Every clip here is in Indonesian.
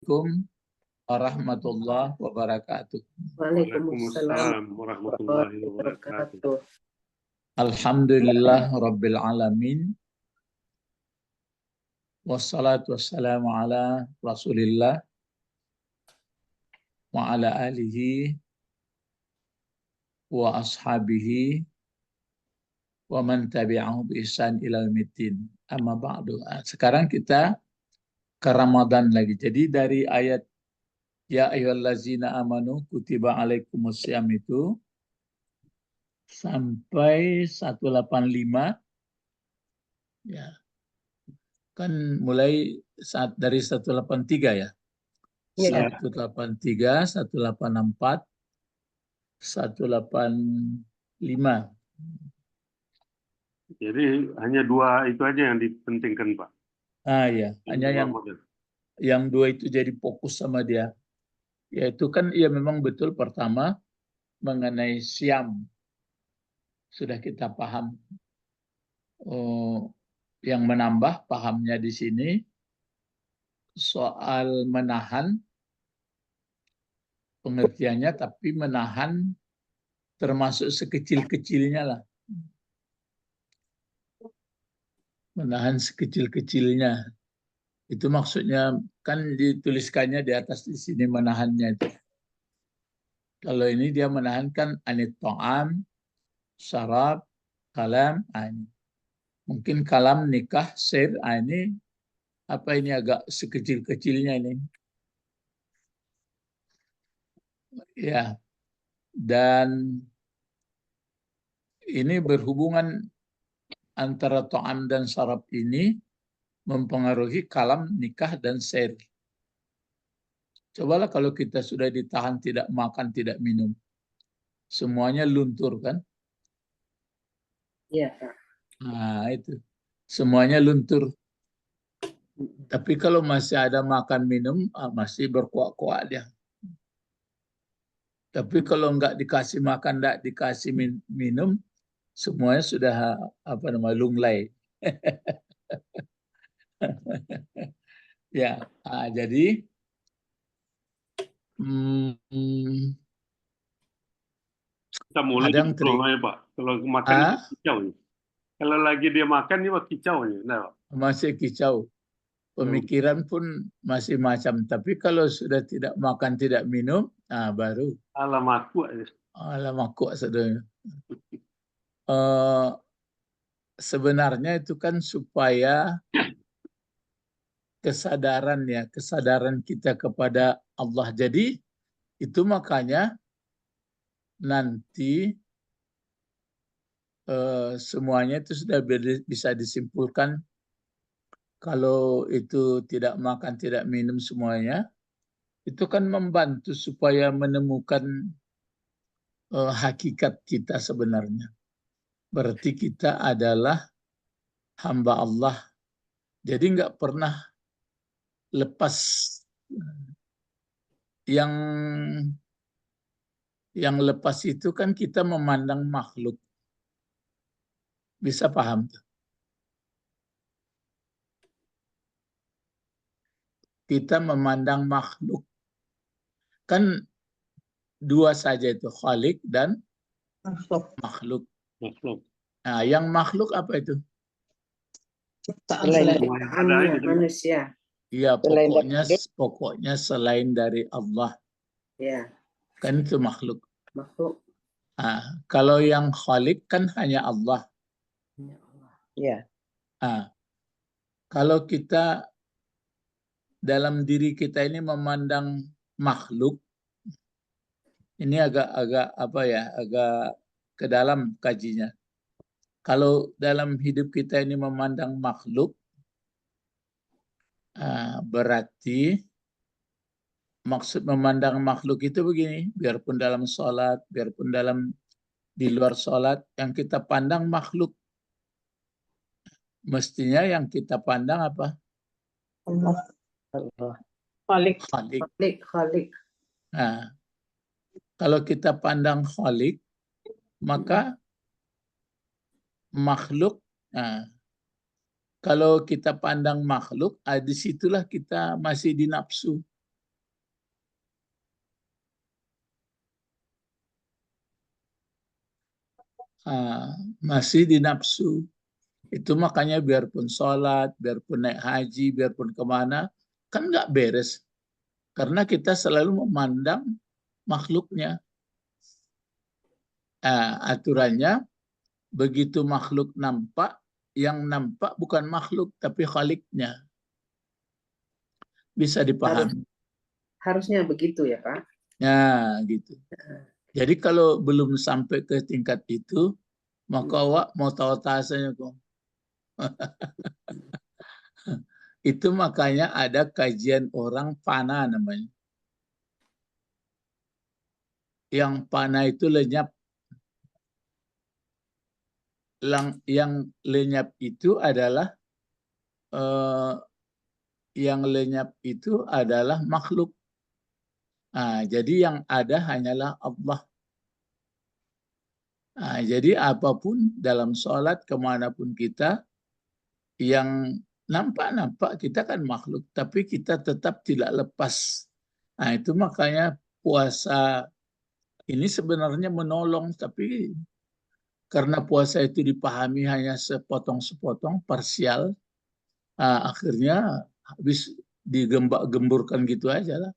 Assalamualaikum warahmatullahi wabarakatuh. Waalaikumsalam warahmatullahi wabarakatuh. Alhamdulillah Rabbil Alamin. Wassalatu wassalamu ala Rasulillah wa ala alihi wa ashabihi wa man tabi'ahu bi ihsan ila yaumiddin. Amma ba'du. Sekarang kita ke Ramadan lagi. Jadi dari ayat ya ayyuhallazina amanu kutiba alaikumussyam itu sampai 185 ya. Kan mulai dari 183 ya. Iya. 183, 184, 185. Jadi hanya dua itu aja yang dipentingkan, Pak. Ya, hanya yang dua itu jadi fokus sama dia. Yaitu kan ya memang betul pertama mengenai siam. Sudah kita paham. Yang menambah pahamnya di sini soal menahan, pengertiannya, tapi menahan termasuk sekecil-kecilnya lah. Menahan sekecil-kecilnya. Itu maksudnya kan dituliskannya di atas di sini menahannya itu. Kalau ini dia menahankan anit ta'am, syarab, kalam, ini. Mungkin kalam, nikah, sir, ini apa ini agak sekecil-kecilnya ini. Ya. Dan ini berhubungan antara ta'am dan syarab ini mempengaruhi kalam, nikah, dan sir. Cobalah kalau kita sudah ditahan tidak makan, tidak minum. Semuanya luntur kan? Iya, Pak. Nah, itu. Semuanya luntur. Tapi kalau masih ada makan minum, masih berkuak-kuak dia. Tapi kalau nggak dikasih makan, nggak dikasih minum, semuanya sudah lunglai. Ya, jadi Kita mulai ada yang ya, Pak. Kalau makan kicau nih. Kalau lagi dia makan ini mah kicau nih. Nah, masih kicau. Pemikiran pun masih macam. Tapi kalau sudah tidak makan, tidak minum, baru. Alamakku. Alamakku sebenarnya. Sebenarnya itu kan supaya kesadaran kita kepada Allah. Jadi itu makanya nanti semuanya itu sudah bisa disimpulkan kalau itu tidak makan, tidak minum semuanya, itu kan membantu supaya menemukan hakikat kita sebenarnya. Berarti kita adalah hamba Allah. Jadi nggak pernah lepas. Yang lepas itu kan kita memandang makhluk. Bisa paham tuh? Kita memandang makhluk. Kan dua saja itu, khalik dan makhluk. Nah, yang makhluk apa itu? Selain manusia. Iya, pokoknya selain dari Allah. Ya. Kan itu makhluk. Makhluk. Kalau yang khalik kan hanya Allah. Ya. Kalau kita dalam diri kita ini memandang makhluk, ini agak ke dalam kajinya. Kalau dalam hidup kita ini memandang makhluk, berarti maksud memandang makhluk itu begini, biarpun dalam sholat, biarpun di luar sholat, yang kita pandang makhluk. Mestinya yang kita pandang apa? Allah. Khalik. Nah, kalau kita pandang khalik, maka makhluk, kalau kita pandang makhluk, disitulah kita masih di nafsu. masih di nafsu. Itu makanya biarpun sholat, biarpun naik haji, biarpun kemana, kan nggak beres. Karena kita selalu memandang makhluknya. Aturannya, begitu makhluk nampak, yang nampak bukan makhluk, tapi khaliknya. Bisa dipahami. Harusnya begitu ya, Pak? Ya, gitu. Jadi kalau belum sampai ke tingkat itu, maka awak mau tahu tasanya kok. Itu makanya ada kajian orang fana namanya. Yang fana itu lenyap. Yang lenyap itu adalah makhluk. Jadi yang ada hanyalah Allah. Jadi apapun dalam sholat kemanapun kita, yang nampak-nampak kita kan makhluk, tapi kita tetap tidak lepas. Itu makanya puasa ini sebenarnya menolong, tapi karena puasa itu dipahami hanya sepotong-sepotong, parsial, akhirnya habis digembak-gemburkan gitu aja lah.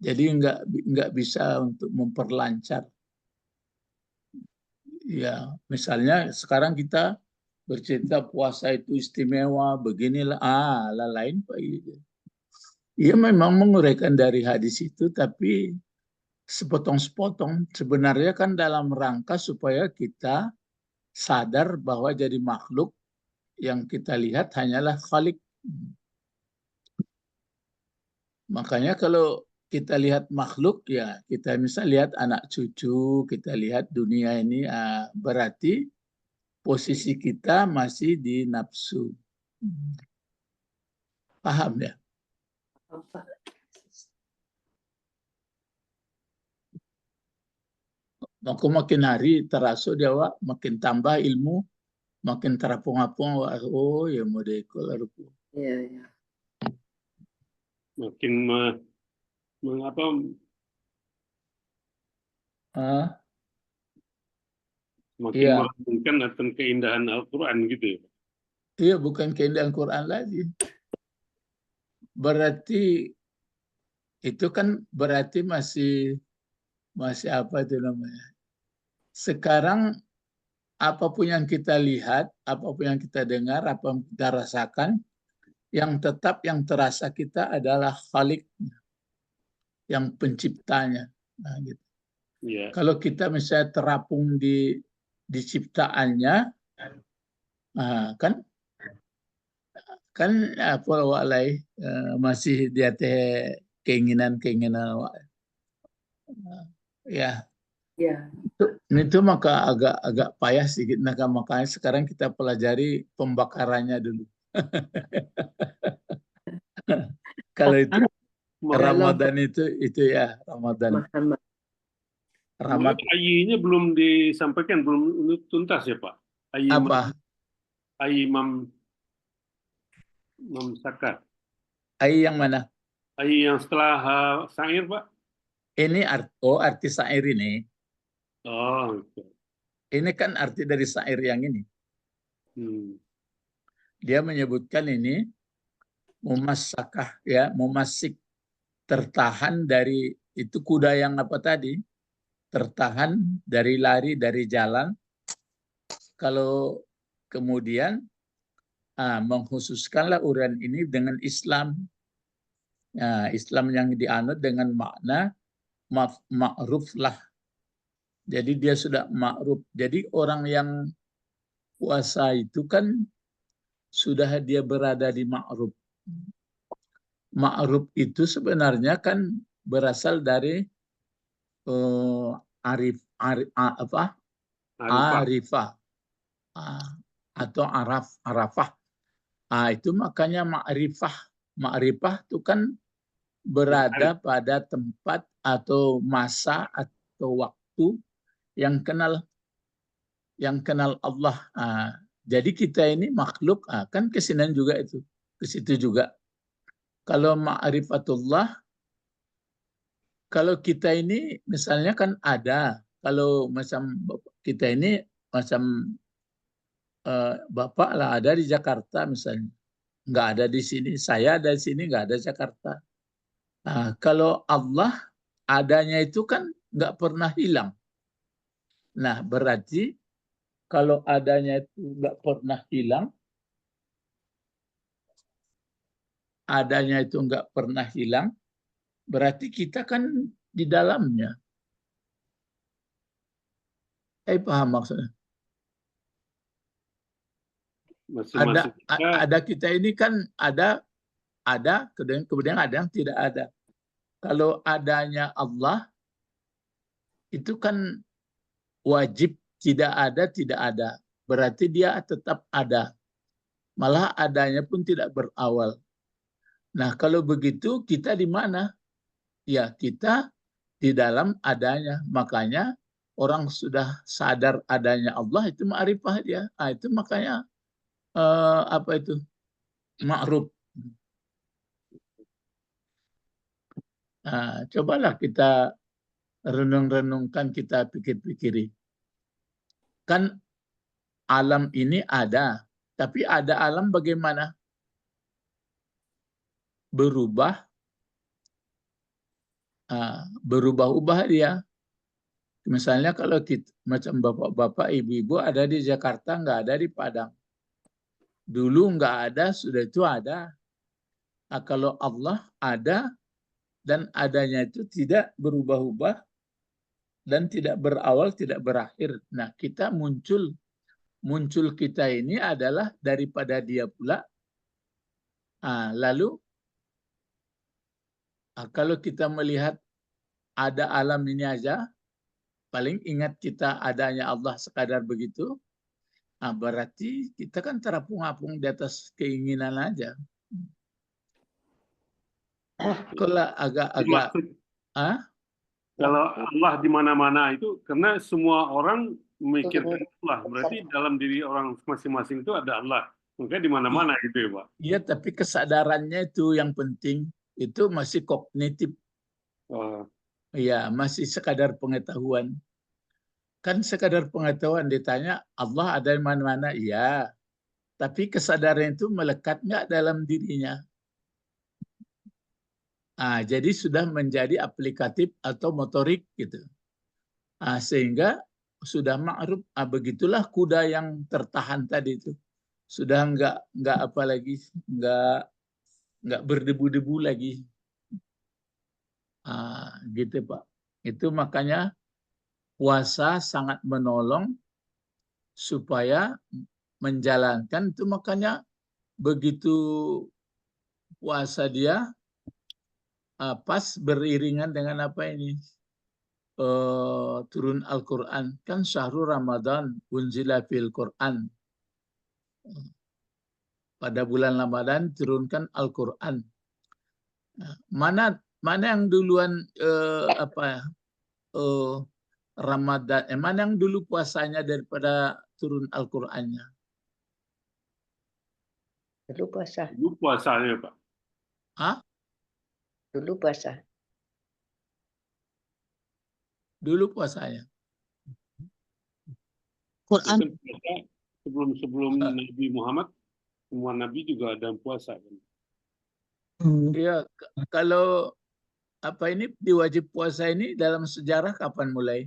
Jadi nggak bisa untuk memperlancar. Ya, misalnya sekarang kita bercerita puasa itu istimewa, beginilah, lain Pak. Ia memang menguraikan dari hadis itu, tapi sepotong-sepotong. Sebenarnya kan dalam rangka supaya kita sadar bahwa jadi makhluk yang kita lihat hanyalah Khalik. Makanya kalau kita lihat makhluk, ya kita misal lihat anak cucu, kita lihat dunia ini, berarti posisi kita masih di nafsu. Paham ya? Maka makin hari terasa dia makin tambah ilmu, makin terapung-apung. Oh ya mau dekol. Iya, iya. Makin mengapa? Makin Iya. mengagungkan akan keindahan Al-Quran gitu ya. Iya, bukan keindahan Quran lagi. Berarti itu kan berarti masih apa itu namanya? Sekarang apapun yang kita lihat, apapun yang kita dengar, apa yang kita rasakan, yang tetap yang terasa kita adalah Khaliknya, yang penciptanya. Nah, gitu. Yeah. Kalau kita misalnya terapung di ciptaannya, kan apa walai masih di atas keinginan ya. Ya. Itu maka agak payah sedikit. Nah, makanya sekarang kita pelajari pembakarannya dulu. Kalau itu Ramadan itu ya Ramadan. Ayy-nya belum disampaikan, belum tuntas ya Pak. Apa? Imam Sakar. Ayy yang mana? Ayy yang setelah syair Pak. Ini arti syair ini. Oh. Okay. Ini kan arti dari syair yang ini. Dia menyebutkan ini mumasakah ya, mumasik, tertahan dari itu kuda yang apa tadi? Tertahan dari lari dari jalan. Kalau kemudian mengkhususkanlah uraian ini dengan Islam. Islam yang dianut dengan makna ma'ruf lah. Jadi dia sudah ma'ruf. Jadi orang yang puasa itu kan sudah dia berada di ma'ruf. Ma'ruf itu sebenarnya kan berasal dari arifah atau arafah. Itu makanya ma'rifah itu kan berada pada tempat atau masa atau waktu yang kenal Allah. Jadi kita ini makhluk, kan kesinian juga itu, ke situ juga. Kalau ma'rifatullah, kalau kita ini misalnya kan ada, kalau macam kita ini macam Bapak lah ada di Jakarta misalnya, nggak ada di sini, saya ada di sini nggak ada Jakarta. Nah, kalau Allah adanya itu kan nggak pernah hilang. Nah, berarti kalau adanya itu nggak pernah hilang, adanya itu nggak pernah hilang, berarti kita kan di dalamnya. Paham maksudnya? Masing-masing kita Ada kita ini kan ada kemudian ada yang tidak ada. Kalau adanya Allah itu kan wajib tidak ada. Berarti dia tetap ada. Malah adanya pun tidak berawal. Nah, kalau begitu kita di mana? Ya, kita di dalam adanya. Makanya orang sudah sadar adanya Allah itu ma'rifah dia. Itu makanya apa itu? Ma'ruf. Nah, cobalah kita renung-renungkan, kita pikir-pikiri. Kan alam ini ada, tapi ada alam bagaimana? Berubah, berubah-ubah dia. Misalnya kalau kita, macam bapak-bapak, ibu-ibu ada di Jakarta, nggak ada di Padang. Dulu nggak ada, sudah itu ada. Nah, kalau Allah ada, dan adanya itu tidak berubah-ubah, dan tidak berawal, tidak berakhir. Nah, kita muncul kita ini adalah daripada dia pula. Lalu kalau kita melihat ada alam ini aja, paling ingat kita adanya Allah sekadar begitu, berarti kita kan terapung-apung di atas keinginan aja. Kalau agak-agak dimaksud kalau Allah di mana-mana itu karena semua orang memikirkan Allah, berarti dalam diri orang masing-masing itu ada Allah. Maka di mana-mana itu ya, Pak. iya, tapi kesadarannya itu yang penting, itu masih kognitif. Iya, masih sekadar pengetahuan. Kan sekadar pengetahuan, ditanya Allah ada di mana-mana, iya. Tapi kesadaran itu melekat nggak dalam dirinya? Jadi sudah menjadi aplikatif atau motorik gitu. Sehingga sudah ma'ruf. Begitulah kuda yang tertahan tadi itu. Sudah nggak apa lagi, nggak berdebu-debu lagi. Gitu Pak. Itu makanya puasa sangat menolong supaya menjalankan itu, makanya begitu puasa dia pas beriringan dengan apa ini, turun Al-Quran. Kan syahrul Ramadan unzila fil Quran. Pada bulan Ramadan turunkan Al-Quran. Mana yang duluan Ramadan, mana yang dulu puasanya daripada turun Al-Qurannya? Dulu puasa. Dulu puasanya, Pak. Dulu puasa. Dulu puasanya. Quran. Sebelum Nabi Muhammad, semua Nabi juga ada yang puasa. Iya, kalau apa ini diwajib puasa ini dalam sejarah kapan mulai?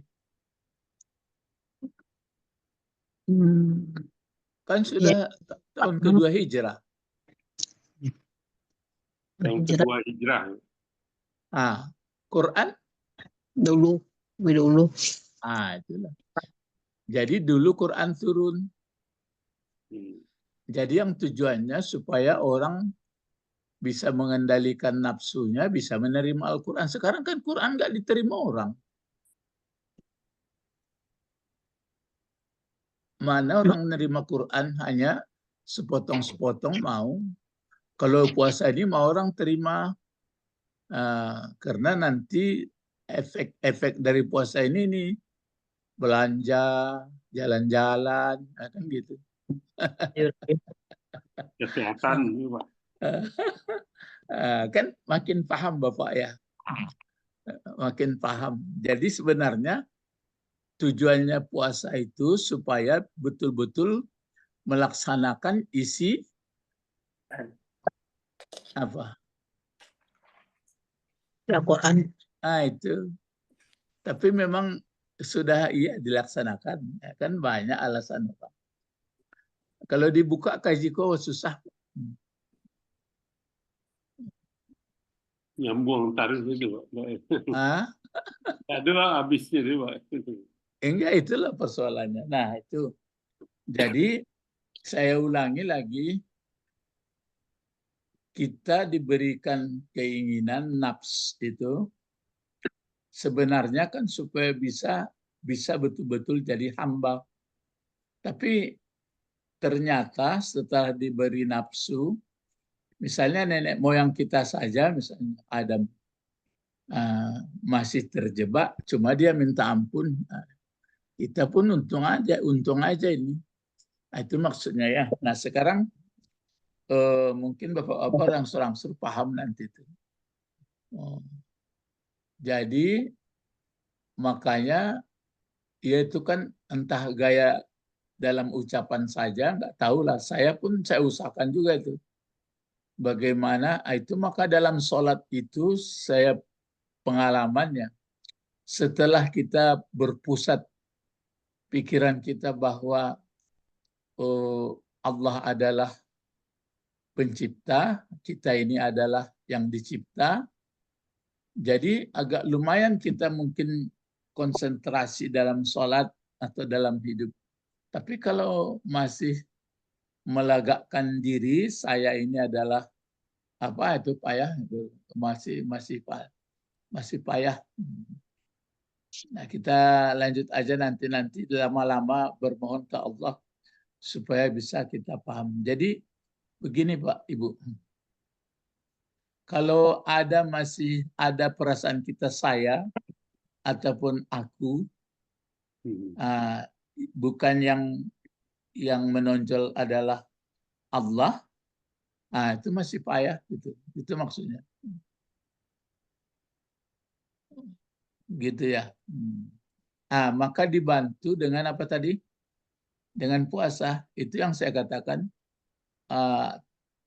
Kan sudah tahun kedua Hijrah. Tahun kedua Hijrah. Quran? Dulu. Itulah. Jadi dulu Quran turun. Jadi yang tujuannya supaya orang bisa mengendalikan nafsunya, bisa menerima Al-Quran. Sekarang kan Quran nggak diterima orang. Mana orang menerima Quran hanya sepotong-sepotong mau. Kalau puasa ini mau orang terima. Karena nanti efek dari puasa ini nih, belanja, jalan-jalan, kan gitu. Kesehatan, Pak. Kan makin paham Bapak ya. Makin paham. Jadi sebenarnya tujuannya puasa itu supaya betul-betul melaksanakan isi apa? Al-Quran. Itu. Tapi memang sudah iya dilaksanakan. Ya, kan banyak alasan Pak. Kalau dibuka kaji kok susah. Nyambung taruh itu, Pak. Ah, Adalah habisnya itu, Pak. enggak, itulah persoalannya. Nah, itu. Jadi saya ulangi lagi, kita diberikan keinginan nafs itu sebenarnya kan supaya bisa betul-betul jadi hamba. Tapi ternyata setelah diberi nafsu, misalnya nenek moyang kita saja, misalnya Adam, masih terjebak, cuma dia minta ampun. Kita pun untung aja ini. Itu maksudnya ya. Nah sekarang mungkin bapak-bapak rangsur-rangsur paham nanti itu. Jadi makanya ya itu kan entah gaya dalam ucapan saja, nggak tahu lah. Saya usahakan juga itu. Bagaimana itu, maka dalam sholat itu saya pengalamannya, setelah kita berpusat pikiran kita bahwa Allah adalah pencipta, kita ini adalah yang dicipta, jadi agak lumayan kita mungkin konsentrasi dalam sholat atau dalam hidup. Tapi kalau masih melagakkan diri, saya ini adalah apa itu payah, itu masih payah. Nah, kita lanjut aja nanti lama-lama bermohon ke Allah supaya bisa kita paham. Jadi begini Pak, Ibu. Kalau masih ada perasaan kita saya ataupun aku, bukan yang menonjol adalah Allah, itu masih payah gitu. Itu maksudnya. Gitu ya. Maka dibantu dengan apa tadi? Dengan puasa. Itu yang saya katakan.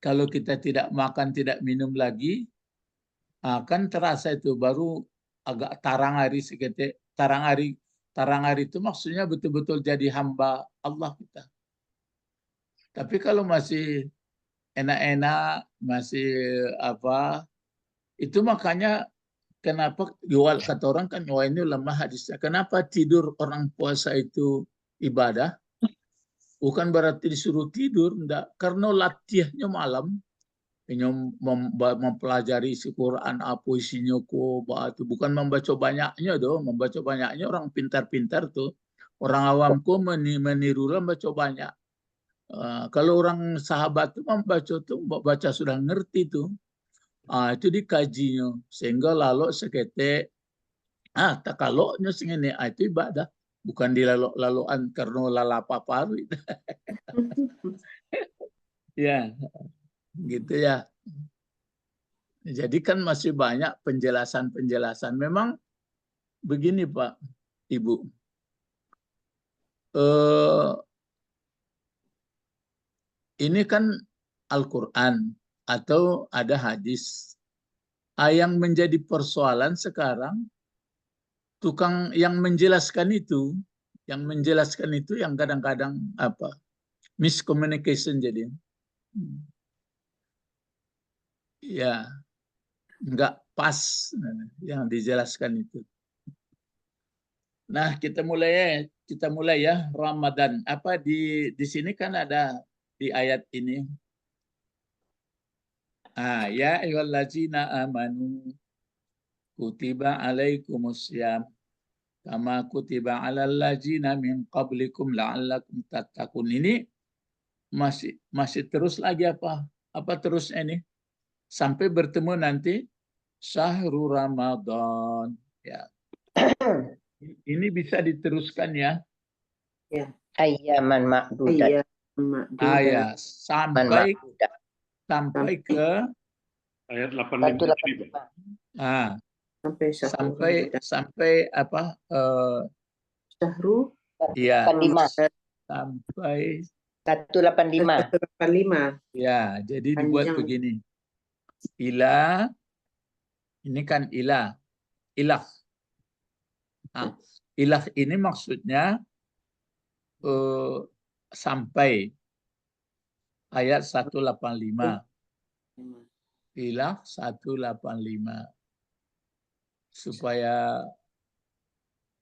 Kalau kita tidak makan, tidak minum lagi, kan terasa itu baru agak tarang hari seketik. Tarang hari itu maksudnya betul-betul jadi hamba Allah kita. Tapi kalau masih enak-enak, masih apa, itu makanya kenapa kata orang kan, wah ini lemah hadisnya. Kenapa tidur orang puasa itu ibadah? Bukan berarti disuruh tidur, enggak. Karena latihannya malam, mempelajari isi Quran, apa isinya kok, bukan membaca banyaknya doh. Membaca banyaknya orang pintar-pintar tuh. Orang awam kok meniru membaca banyak. Kalau orang sahabat tuh baca sudah ngerti tuh. Itu dikajinya sehingga lalu seketek tak kaloknya singene itu ibadah, bukan dilalok-lalokan karena lalapa paru. Ya, gitu ya. Jadi kan masih banyak penjelasan-penjelasan. Memang begini Pak, Ibu. Ini kan Al-Quran atau ada hadis. Yang menjadi persoalan sekarang tukang yang menjelaskan itu yang kadang-kadang apa miscommunication jadi ya nggak pas yang dijelaskan itu. Nah kita mulai ya Ramadan. Apa di sini kan ada di ayat ini. Ya ayyuhallazina amanu kutiba alaikumussyam kama kutiba alal ladzina min qablikum la'allakum tattaqun. Ini masih terus lagi apa terus ini sampai bertemu nanti syahrul Ramadan ya. Ini bisa diteruskan ya. Ya. Ayyaman ma'dudat. Ya, sampai ke ayat 85. Sampai sampai apa Syahru Iya, 85. sampai 185. 185. ya. Jadi dibuat Panjang. begini. Ila, ini kan ilah. Ilah. Nah, ilah ini maksudnya sampai ayat 185. Ilah 185. Supaya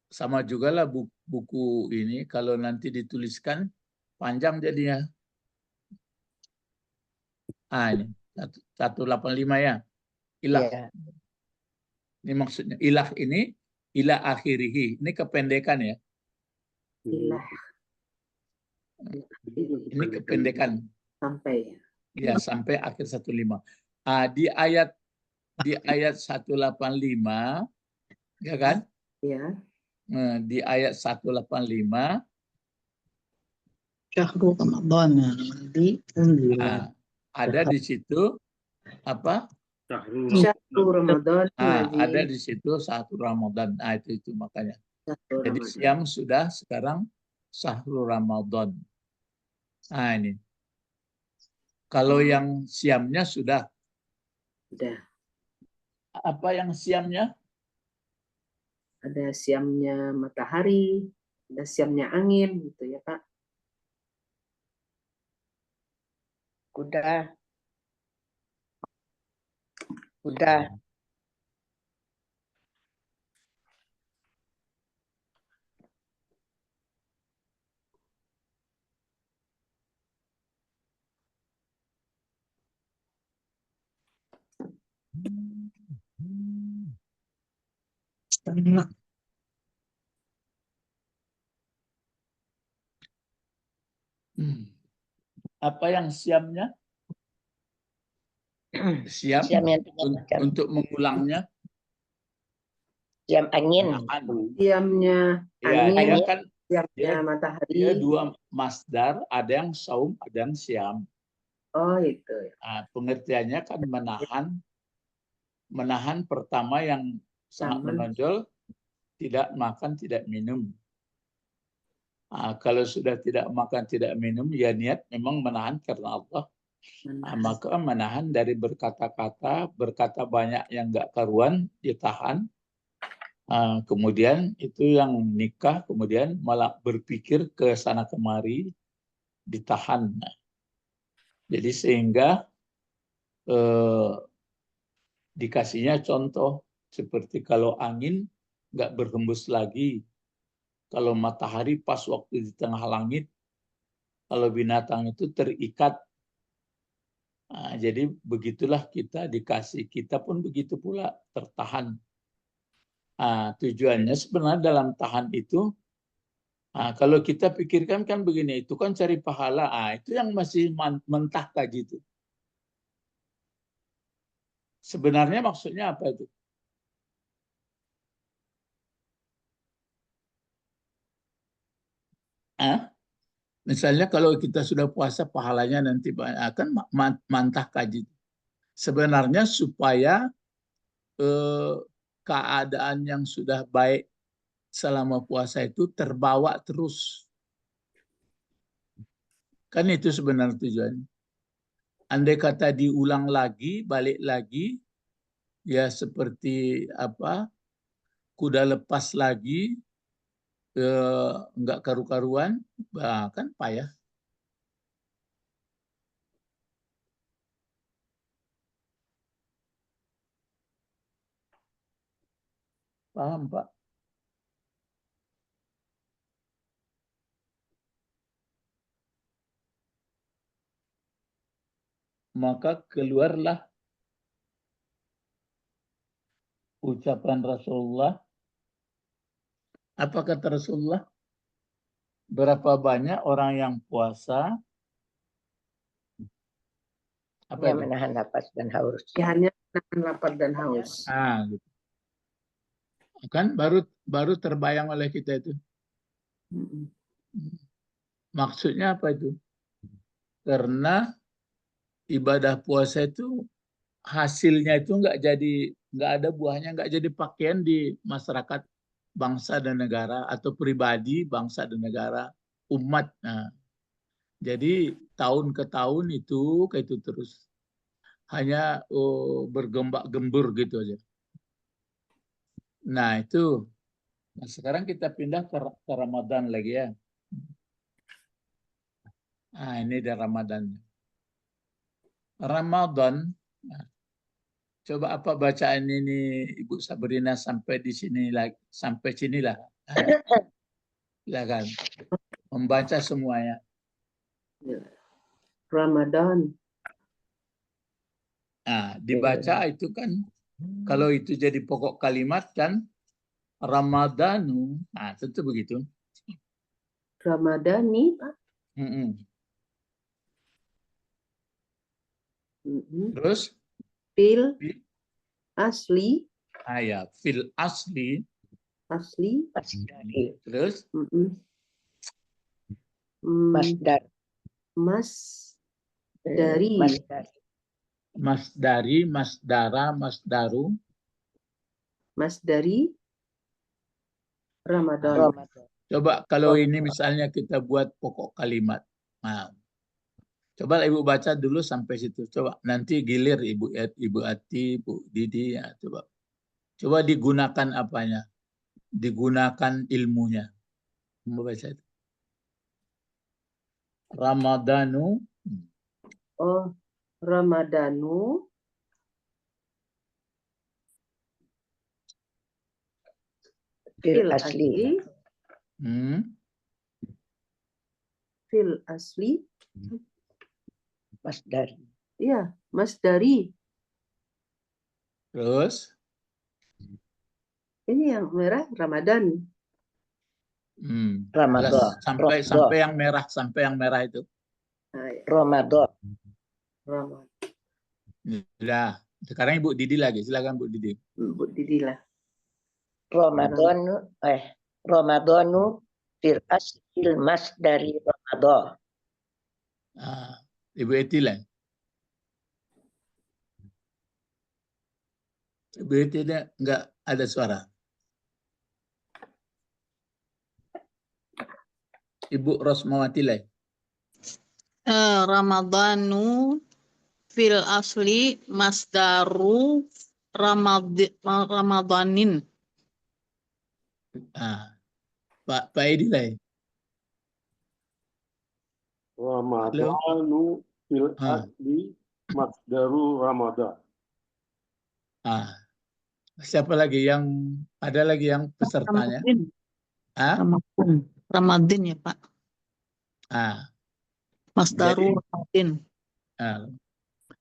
sama juga lah buku ini kalau nanti dituliskan panjang jadinya. Ini 185 ya. Ilah. Ya. Ini maksudnya ilah ini ila akhirihi. Ini kependekan ya. Ilah. Ini kependekan. Sampai. Ya, sampai akhir 15. Di ayat 185 ya kan? Ya. Di ayat 185 Syahrul Ramadan di ada di situ apa? Syahrul Ramadan. Ada di situ 1 Ramadan. Itu makanya. Jadi siam sudah, sekarang Syahrul Ramadan. Ini. Kalau yang siamnya sudah. Sudah. Apa yang siamnya? Ada siamnya matahari, ada siamnya angin, gitu ya Pak. Udah. Udah. Apa yang siamnya? Siam, Siam yang 3 jam. untuk mengulangnya. Siam angin. Siamnya Ya, angin, dia kan siamnya matahari. dia 2 masdar, ada yang saum, ada yang siam. Oh, itu. Pengertiannya kan menahan pertama yang sangat menonjol, tidak makan, tidak minum. Kalau sudah tidak makan, tidak minum, ya niat memang menahan karena Allah. Maka menahan dari berkata-kata, berkata banyak yang nggak karuan, ditahan. Kemudian itu yang nikah, kemudian malah berpikir ke sana kemari, ditahan. Jadi sehingga dikasihnya contoh, seperti kalau angin nggak berhembus lagi, kalau matahari pas waktu di tengah langit, kalau binatang itu terikat. Jadi begitulah kita dikasih, kita pun begitu pula tertahan. Tujuannya sebenarnya dalam tahan itu, kalau kita pikirkan kan begini, itu kan cari pahala, itu yang masih mentah kaji itu. Sebenarnya maksudnya apa itu? Misalnya kalau kita sudah puasa pahalanya nanti akan mantah kaji. Sebenarnya supaya keadaan yang sudah baik selama puasa itu terbawa terus. Kan itu sebenarnya tujuannya. Andai kata diulang lagi, balik lagi, ya seperti apa? Kuda lepas lagi, enggak karu-karuan, kan payah. Paham, Pak? Maka keluarlah ucapan Rasulullah. Apa kata Rasulullah? Berapa banyak orang yang puasa Yang menahan lapar dan haus. Hanya menahan lapar dan haus. Gitu. Kan baru terbayang oleh kita itu. Maksudnya apa itu? Karena ibadah puasa itu hasilnya itu nggak ada buahnya, nggak jadi pakaian di masyarakat. bangsa dan negara, atau pribadi, bangsa dan negara, umat. Nah, jadi tahun ke tahun itu kayak itu terus. Hanya bergembak-gembur gitu aja. Nah, itu. Nah, sekarang kita pindah ke Ramadan lagi ya. Nah, ini ada Ramadan. Ramadan. Nah, coba apa bacaan ini Ibu Sabrina sampai di sini lagi, sampai sinilah. Silakan membaca semuanya. Ramadan. Nah, dibaca itu kan kalau itu jadi pokok kalimat kan Ramadanu. Nah, tentu begitu. Ramadani, Pak. Terus Fil asli. Ya, fil asli. Asli. Terus Masdar. Mas dari. Masdari, masdara, masdaru. Masdari Ramadan. Coba kalau ini misalnya kita buat pokok kalimat. Nah, coba Ibu baca dulu sampai situ. Coba nanti gilir Ibu Ati, Ibu Didi. Ya, coba digunakan apanya? Digunakan ilmunya. Mau baca itu. Ramadanu. Oh, Ramadanu. Fil asli. Fil asli. Masdari. Iya, masdari. Terus? Ini yang merah Ramadan. Ramadan. Sampai yang merah itu. Ramadan. Nah, sekarang Ibu Didi lagi. Silakan Bu Didi. Bu Didi lah. Ramadanu fil asli masdari Ramadan. Ibu Eti lah. Ibu Eti enggak ada suara. Ibu Rosmawati lah. Ramadanu fil asli masdaru Ramadanin. Pak Edi lah. Ramadanu fil asli masdaru Ramadan. Siapa lagi yang ada lagi yang pesertanya? Ramadhan ya Pak. Masdaru Ramadhan.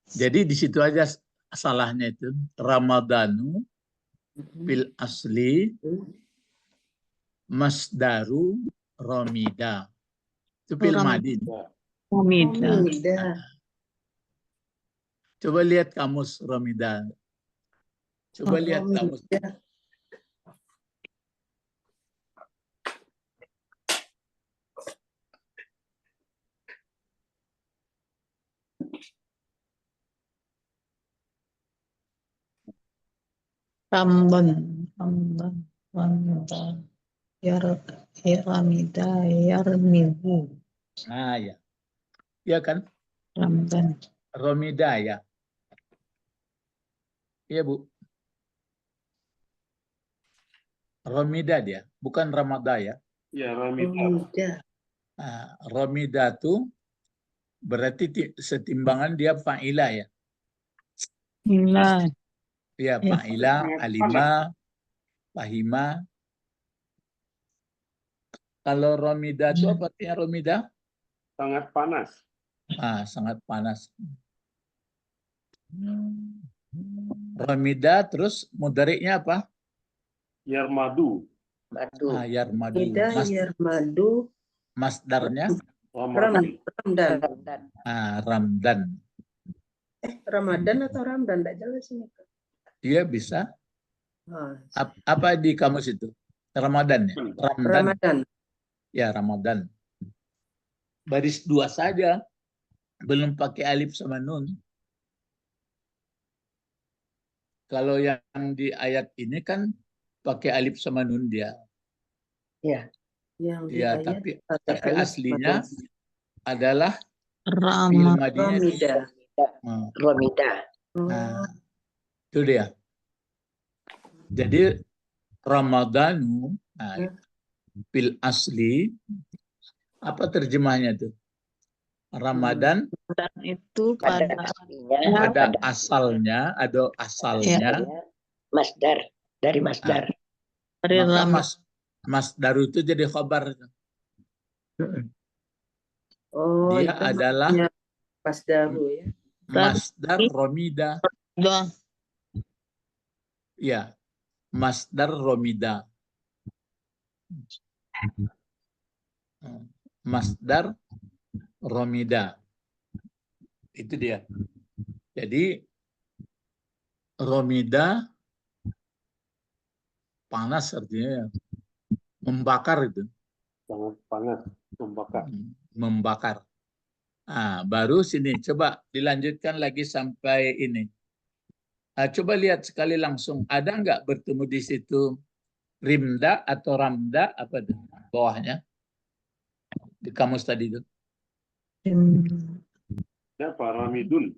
Jadi di situ aja salahnya itu. Ramadanu fil asli masdaru Romida. Itu fil madin. Romida. Coba lihat kamus Romida. Coba lihat kamus. Ramadan. Ramida, Yarmihu. Ya. Iya kan? Ramadan. Romida ya. Iya Bu. Romida dia, bukan Ramada ya. Ya, Romida. Romida itu berarti setimbangan dia fa'ila ya. Ya, fa'ila, alima, fahima. Kalau Romida itu apa artinya Romida? Sangat panas. Sangat panas. Romida terus mudhari'nya apa? Yarmadu. Yarmadu. Yarmadu. Masdarnya? Ramdan. Ramdan. Ramadan atau Ramdan? Tidak jelas ini. Iya bisa. Apa di kamus itu? Ramadan ya? Ramadan. Ya, Ramadan. Baris 2 saja. Belum pakai alif sama nun. Kalau yang di ayat ini kan pakai alif sama nun dia. Ya. Yang di Ya, ayat tapi pakai alif aslinya sama adalah fi'il Rama. madinya. Romida. Nah, Romida. nah, itu dia. Jadi Ramadanu, nah, fil asli, apa terjemahnya tuh? Ramadan Dan itu Pada pada aslinya, pada pada asalnya, ada asalnya, masdar. Dari nah, masdar. dari maka Ram. masdaru itu jadi khabar. Oh, Dia itu adalah maksudnya Pasdaru ya. masdar romida. Doang. Ya, masdar romida. Masdar romida. Itu dia. Jadi romida panas artinya membakar itu. Sangat panas, membakar. Membakar. Nah, baru sini coba dilanjutkan lagi sampai ini. Nah, coba lihat sekali langsung. Ada nggak bertemu di situ rimda atau ramda apa itu bawahnya di kamus tadi itu? Ada Pak Ramidun.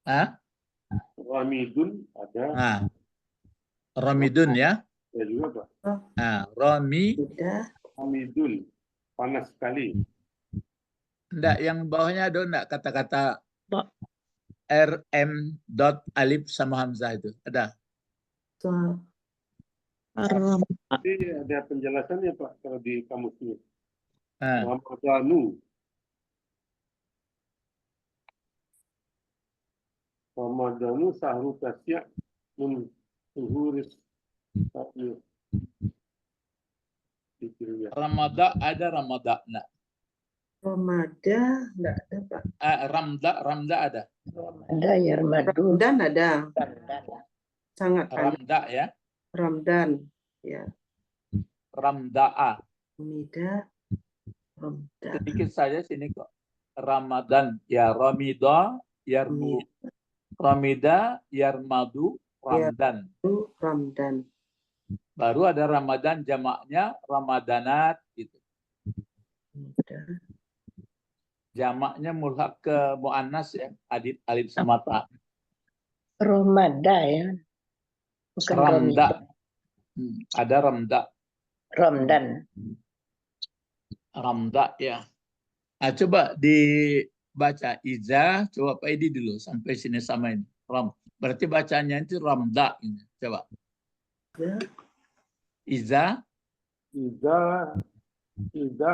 Hah? Ramidun ada. Nah, romidun ya. Ya juga Pak. Nah, romi. Sudah. Ramidun. Panas sekali. Enggak, yang bawahnya ada enggak kata-kata Pak. RM dot alif sama hamzah itu? Ada? Ram. Tapi ada penjelasannya Pak kalau di kamusnya. Nah, Ramadanu. Ramadanu sahru tasya min suhuris ta'yir. Ramada ada Ramadana. Romada enggak ada, Pak. Ramda ada. Ada ya Ramadu. Ramdan ada. Sangat panas. Ramda ya. Ramdan. Ya. Ramda'a. Romida. Ramda. Sedikit saja sini kok. Ramadan ya Ramida yarmu. Ramida yarmadu Ramdan. Itu Ramdan. Baru ada Ramadan jamaknya Ramadanat gitu. Jamaknya mulhak ke muannas ya, alif sama ta. Romada ya. Bukan Ramda. Romida. Ada ramda. Romdan. Ramda ya. Nah, coba dibaca iza, coba Pak Edi dulu sampai sini sama ini. Berarti bacanya itu ramda ini. Coba. Iza. Iza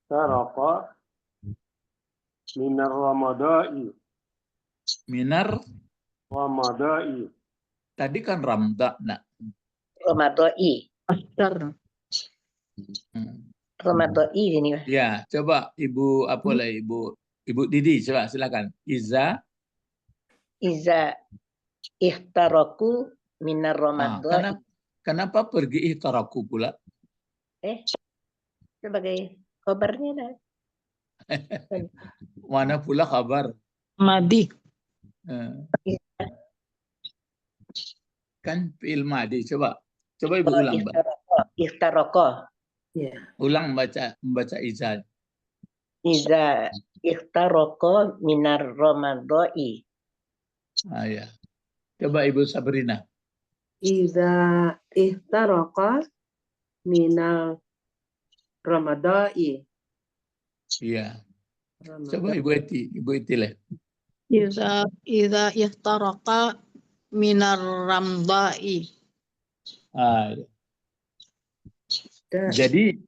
saraqa minar ramadai. Minar. Ramadai. Tadi kan ramda. Nah. Ramadoi. Masdar. Ramadoi ini. Ya, coba Ibu apalah Ibu Didi, coba silakan. Iza Ihtaraku minar Ramadoi. Kenapa pergi ihtaraku pula? Sebagai kabarnya dah. Mana pula kabar? Madi. Kan fi'il madi. Coba Ibu ulang, Mbak. Ihtaroko. Ya. Ulang membaca iza. Iza ihtaroko minar Ramadoi. Ya. Coba Ibu Sabrina. Iza ihtaraqa minal Ramadai. Iya. Coba Ibu Eti lah. Iza ihtaraqa minar ramdai. Ya. Jadi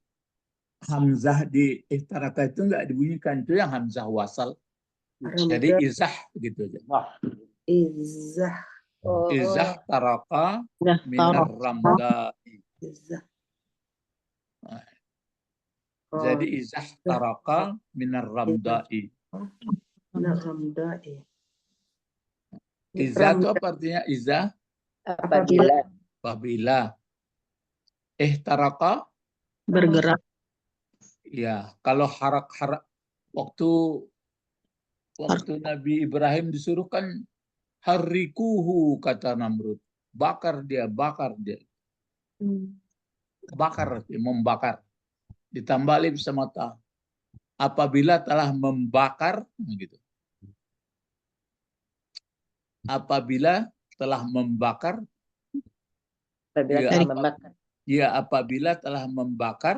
hamzah di ihtaraka itu enggak dibunyikan, itu yang hamzah wasal. Jadi izah gitu aja. Izah. Izah taraka minar ramdai. Jadi izah taraka minar ramdai. Minar ramdai. Izah itu apa artinya? Izah apabila. Ihtaraka Bergerak. ya, kalau harak-harak waktu Nabi Ibrahim disuruh kan harikuhu kata Namrud. Bakar dia. Bakar, membakar. Ditambah alif sama ta. Apabila telah membakar, gitu. Apabila telah membakar, Apabila ya, telah membakar ya apabila telah membakar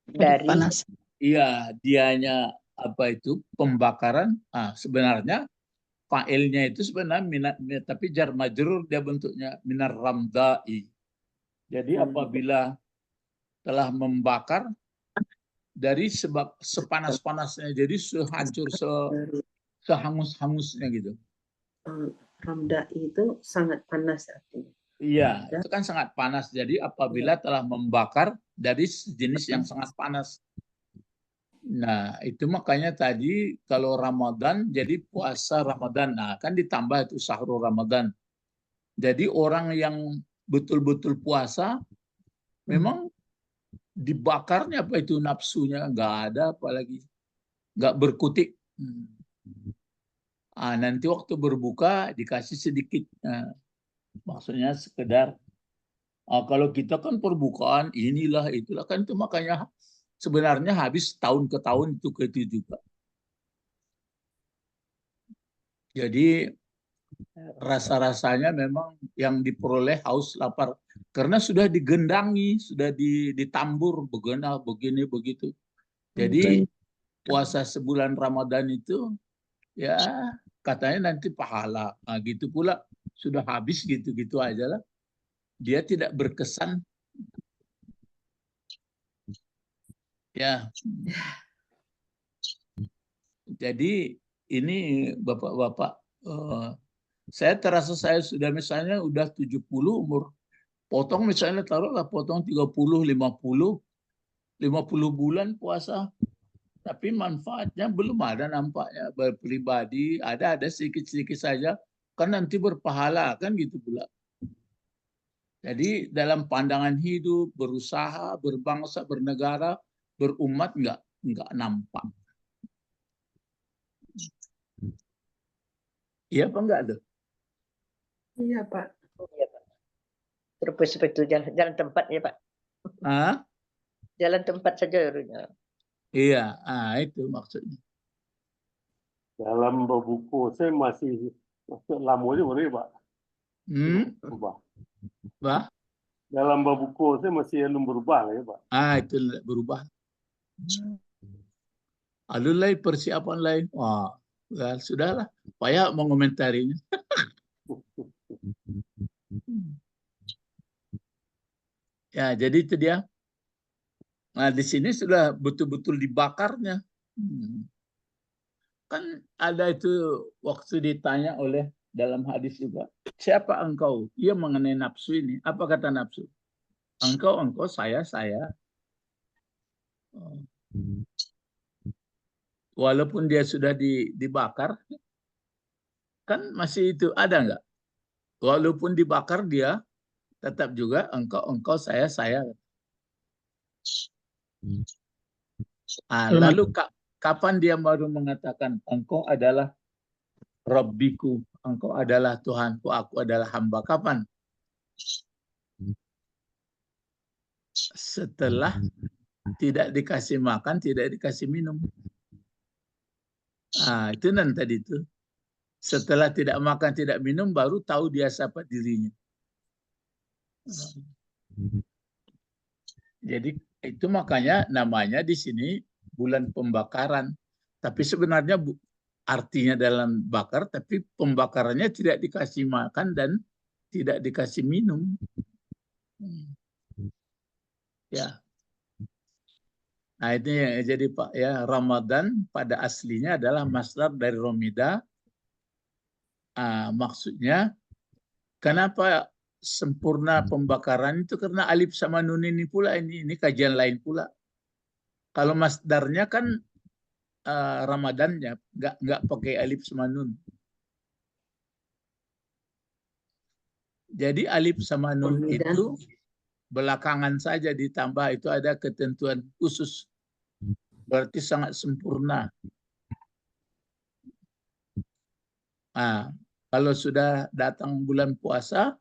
dari panas. iya dianya apa itu pembakaran. Sebenarnya fa'ilnya itu sebenarnya tapi jar majrur dia bentuknya minar ramdai. Jadi apabila telah membakar dari sebab sepanas-panasnya, jadi sehancur sehangus-hangusnya gitu. Ramda itu sangat panas artinya. Iya, itu kan sangat panas. Jadi apabila telah membakar dari jenis yang sangat panas. Nah, itu makanya tadi kalau Ramadan jadi puasa Ramadan. Nah, kan ditambah itu sahur Ramadan. Jadi orang yang betul-betul puasa memang dibakarnya apa itu nafsunya nggak ada, apalagi nggak berkutik. Nanti waktu berbuka dikasih sedikit. Maksudnya sekedar kalau kita kan perbukaan inilah itulah kan, itu makanya sebenarnya habis tahun ke tahun itu ke itu juga. Jadi rasa-rasanya memang yang diperoleh haus lapar karena sudah digendangi, sudah ditambur begenah begini begitu. Jadi puasa sebulan Ramadan itu ya katanya nanti pahala. Gitu pula sudah habis gitu-gitu aja lah. Dia tidak berkesan. Ya. Jadi ini Bapak-bapak, saya terasa saya sudah misalnya udah 70 umur. Potong misalnya taruhlah potong 30, 50 bulan puasa. Tapi manfaatnya belum ada nampaknya. Pribadi ada sedikit-sedikit saja. Kan nanti berpahala kan gitu pula. Jadi dalam pandangan hidup, berusaha, berbangsa, bernegara, berumat nggak nampak. Iya apa enggak tuh? Iya Pak. Iya, Pak. Terus seperti itu jalan tempat ya Pak. Jalan tempat saja. Iya, itu maksudnya. Dalam berbuku saya masih lama aja boleh Pak. Berubah. Pak? Dalam berbuku saya masih belum berubah lah ya Pak. Itu berubah. Alulai persiapan lain. Wah, ya, sudahlah. Payah mengomentarinya. Ya, jadi itu dia. Nah, di sini sudah betul-betul dibakarnya. Kan ada itu waktu ditanya oleh dalam hadis juga, siapa engkau? Ia mengenai nafsu ini. Apa kata nafsu? Engkau, saya. Walaupun dia sudah dibakar, kan masih itu ada nggak? Walaupun dibakar dia tetap juga engkau, saya. Lalu kapan dia baru mengatakan engkau adalah Rabbiku, engkau adalah Tuhanku, aku adalah hamba? Kapan? Setelah tidak dikasih makan, tidak dikasih minum. Itu nanti tadi itu. Setelah tidak makan, tidak minum, baru tahu dia siapa dirinya. Jadi itu makanya namanya di sini bulan pembakaran. Tapi sebenarnya artinya dalam bakar, tapi pembakarannya tidak dikasih makan dan tidak dikasih minum. Ya. Nah ini jadi Pak ya, Ramadan pada aslinya adalah masdar dari romida. Maksudnya kenapa sempurna pembakaran itu karena alif sama nun ini pula, ini kajian lain pula. Kalau masdarnya kan Ramadannya nggak pakai alif sama nun. Jadi alif sama nun itu belakangan saja ditambah, itu ada ketentuan khusus. Berarti sangat sempurna. Kalau sudah datang bulan puasa,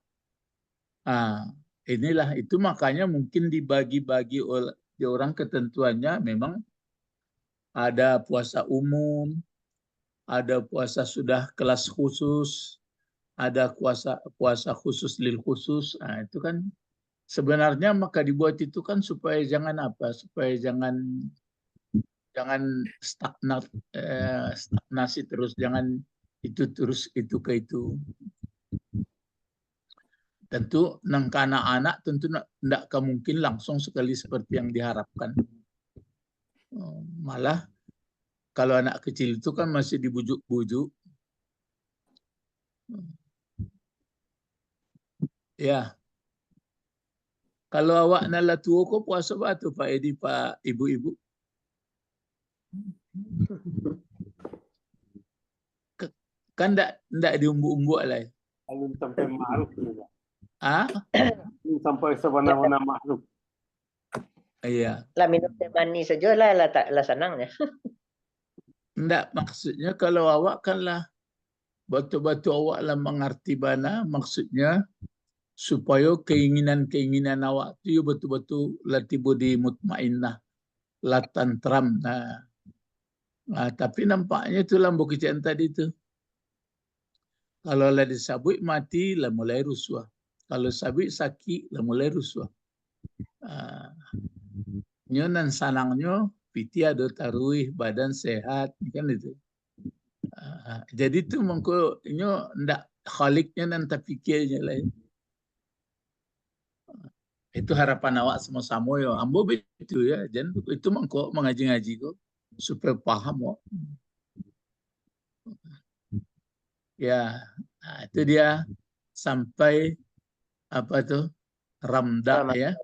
inilah itu makanya mungkin dibagi-bagi oleh orang ketentuannya memang ada puasa umum, ada puasa sudah kelas khusus, ada puasa khusus lil khusus. Nah, itu kan sebenarnya maka dibuat itu kan supaya jangan supaya jangan stagnasi terus, jangan itu terus itu ke itu. Tentu nang anak-anak tentu tidak mungkin langsung sekali seperti yang diharapkan. Malah kalau anak kecil itu kan masih dibujuk-bujuk. Ya. Kalau awak nala tua kok puasa batu Pak Edi, Pak Ibu-ibu. Kan ndak diumbu-umbu lah. Belum sampai ma'ruf. Ah? Belum sampai sebenarnya makhluk. Iya. Lah minum teh manis saja lah senangnya. Ndak, maksudnya kalau awak kan lah betul-betul awak lah mengerti bana, maksudnya supaya keinginan-keinginan awak itu betul-betul lah tiba di mutmainnah, lah tantram. Nah, tapi nampaknya itu lampu kecil tadi itu. Kalau lah disabui mati lah mulai rusuh. Kalau sabui sakit lah mulai rusuh. Nyonan sanangnya piti ada taruih badan sehat kan itu. Jadi itu mengko nyo ndak khaliknya nan terfikirnya lah. Itu harapan awak sama-sama ya. Ambo begitu ya. Dan itu mengko mengaji-ngaji kok supaya paham kok. Ya, nah, itu dia sampai apa tuh ramda ya,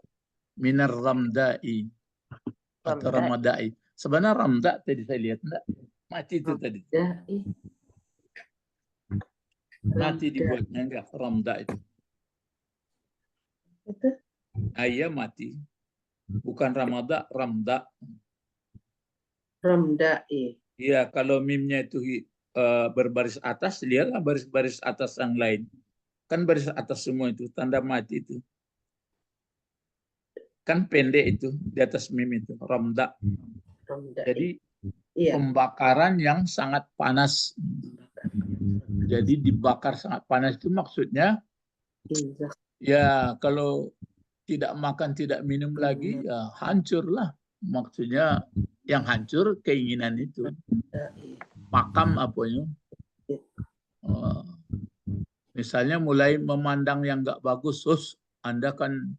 minar ramdai atau ramadai. Sebenarnya ramda tadi saya lihat enggak mati itu tadi. Mati dibuatnya enggak ramda itu. Ayah mati. Bukan ramada, ramda. Ramdai. Iya, kalau mimnya itu berbaris atas, lihatlah baris-baris atas yang lain. Kan baris atas semua itu, tanda mati itu. Kan pendek itu, di atas mim itu, ramda. Jadi pembakaran yang sangat panas. Jadi dibakar sangat panas itu maksudnya, ya kalau tidak makan, tidak minum lagi, ya hancurlah. Maksudnya yang hancur keinginan itu. Makam apanya. Misalnya mulai memandang yang nggak bagus, Anda kan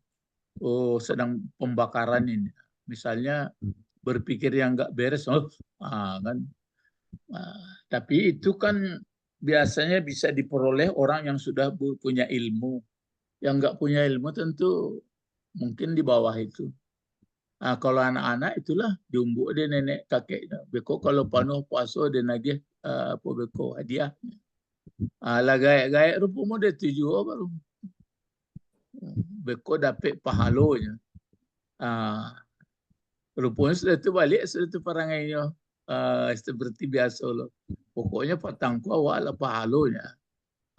sedang pembakaran ini. Misalnya berpikir yang nggak beres, kan. Tapi itu kan biasanya bisa diperoleh orang yang sudah punya ilmu. Yang nggak punya ilmu tentu mungkin di bawah itu. Nah, kalau anak-anak itulah diumbuk dia nenek kakeknya. Beko kalau penuh puasa dia nagih apa beko hadiah. Lah gaya-gaya rupa dia tuju baru. Beko dapat pahalonya. Rupanya sudah itu balik, sudah itu perangainya seperti biasa loh. Pokoknya patangku awak lah pahalonya.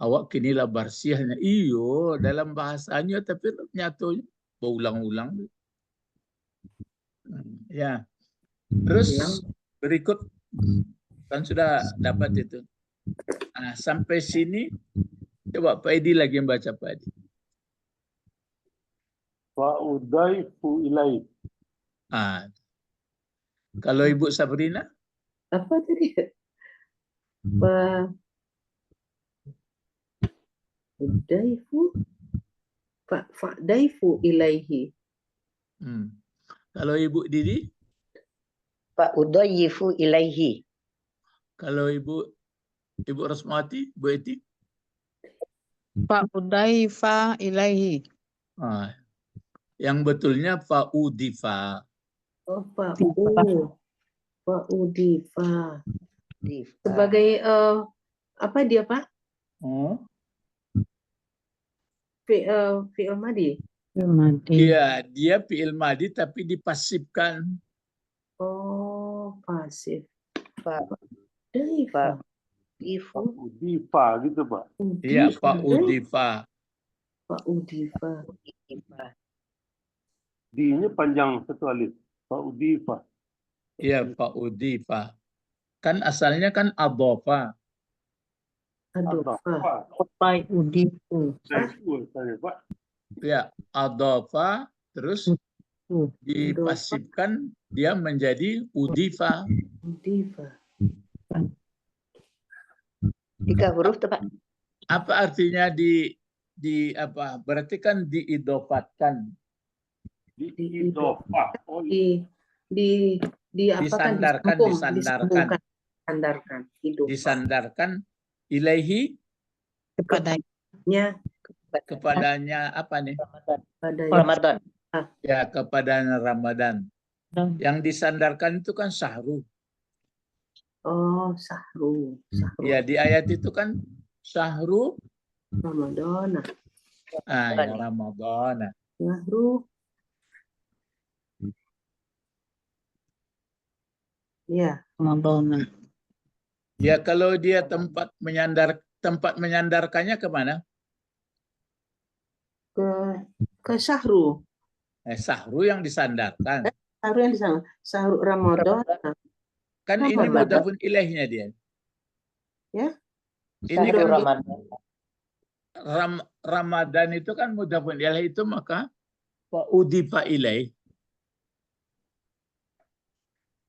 Awak kini lah bersihnya. Iyo dalam bahasanya tapi nyatonya berulang-ulang. Ya, terus berikut kan sudah dapat itu. Nah, sampai sini coba Pak Edi lagi yang baca Pak Edi. Fa'udaifu ilaih. Kalau Ibu Sabrina? Apa tadi? Fa'udaifu ilaihi. Kalau Ibu Didi? Pak Udayifu ilaihi. Kalau Ibu Rasmati, Bu Eti? Pak Udaifa ilaihi. Yang betulnya Fa'udifa. Oh, Fa'udifa. Sebagai apa dia Pak? Fi'il madi. Iya, dia fi'il madi tapi dipasifkan. Oh, pasif. Udifa gitu Pak. Iya, Pak Udifa. Pak Udifa. D-nya panjang satu alif. Faudifa. Iya, Pak Udifa. Kan asalnya kan Adofa. Adofa. Pak Udifu. Saya, Pak. Ya, Adofa terus dipasifkan dia menjadi Udifa. Udifa. 3 huruf tuh Pak. Apa artinya di apa? Berarti kan diidofatkan. Diidofah. Oh, Disandarkan, Disandarkan. Hidup. disandarkan ilaihi kepadanya apa nih? Ramadan. Ya, kepadanya Ramadan. Yang disandarkan itu kan syahru. Oh, Sahru. Ya, di ayat itu kan syahru Ramadan. ya, Ramadan. Sahru. Ya. Ramadan. Ya, kalau dia tempat menyandarkannya kemana? Ke Sahru. Sahru yang disandarkan. Sahru yang di sana. Sahru Ramadan. Kan ini Ramadan. mudhafun ilaihnya dia. Ya. Ini Sahru kan Ramadan. Ramadan itu kan mudhafun ilaih itu maka wa udifa ilaih.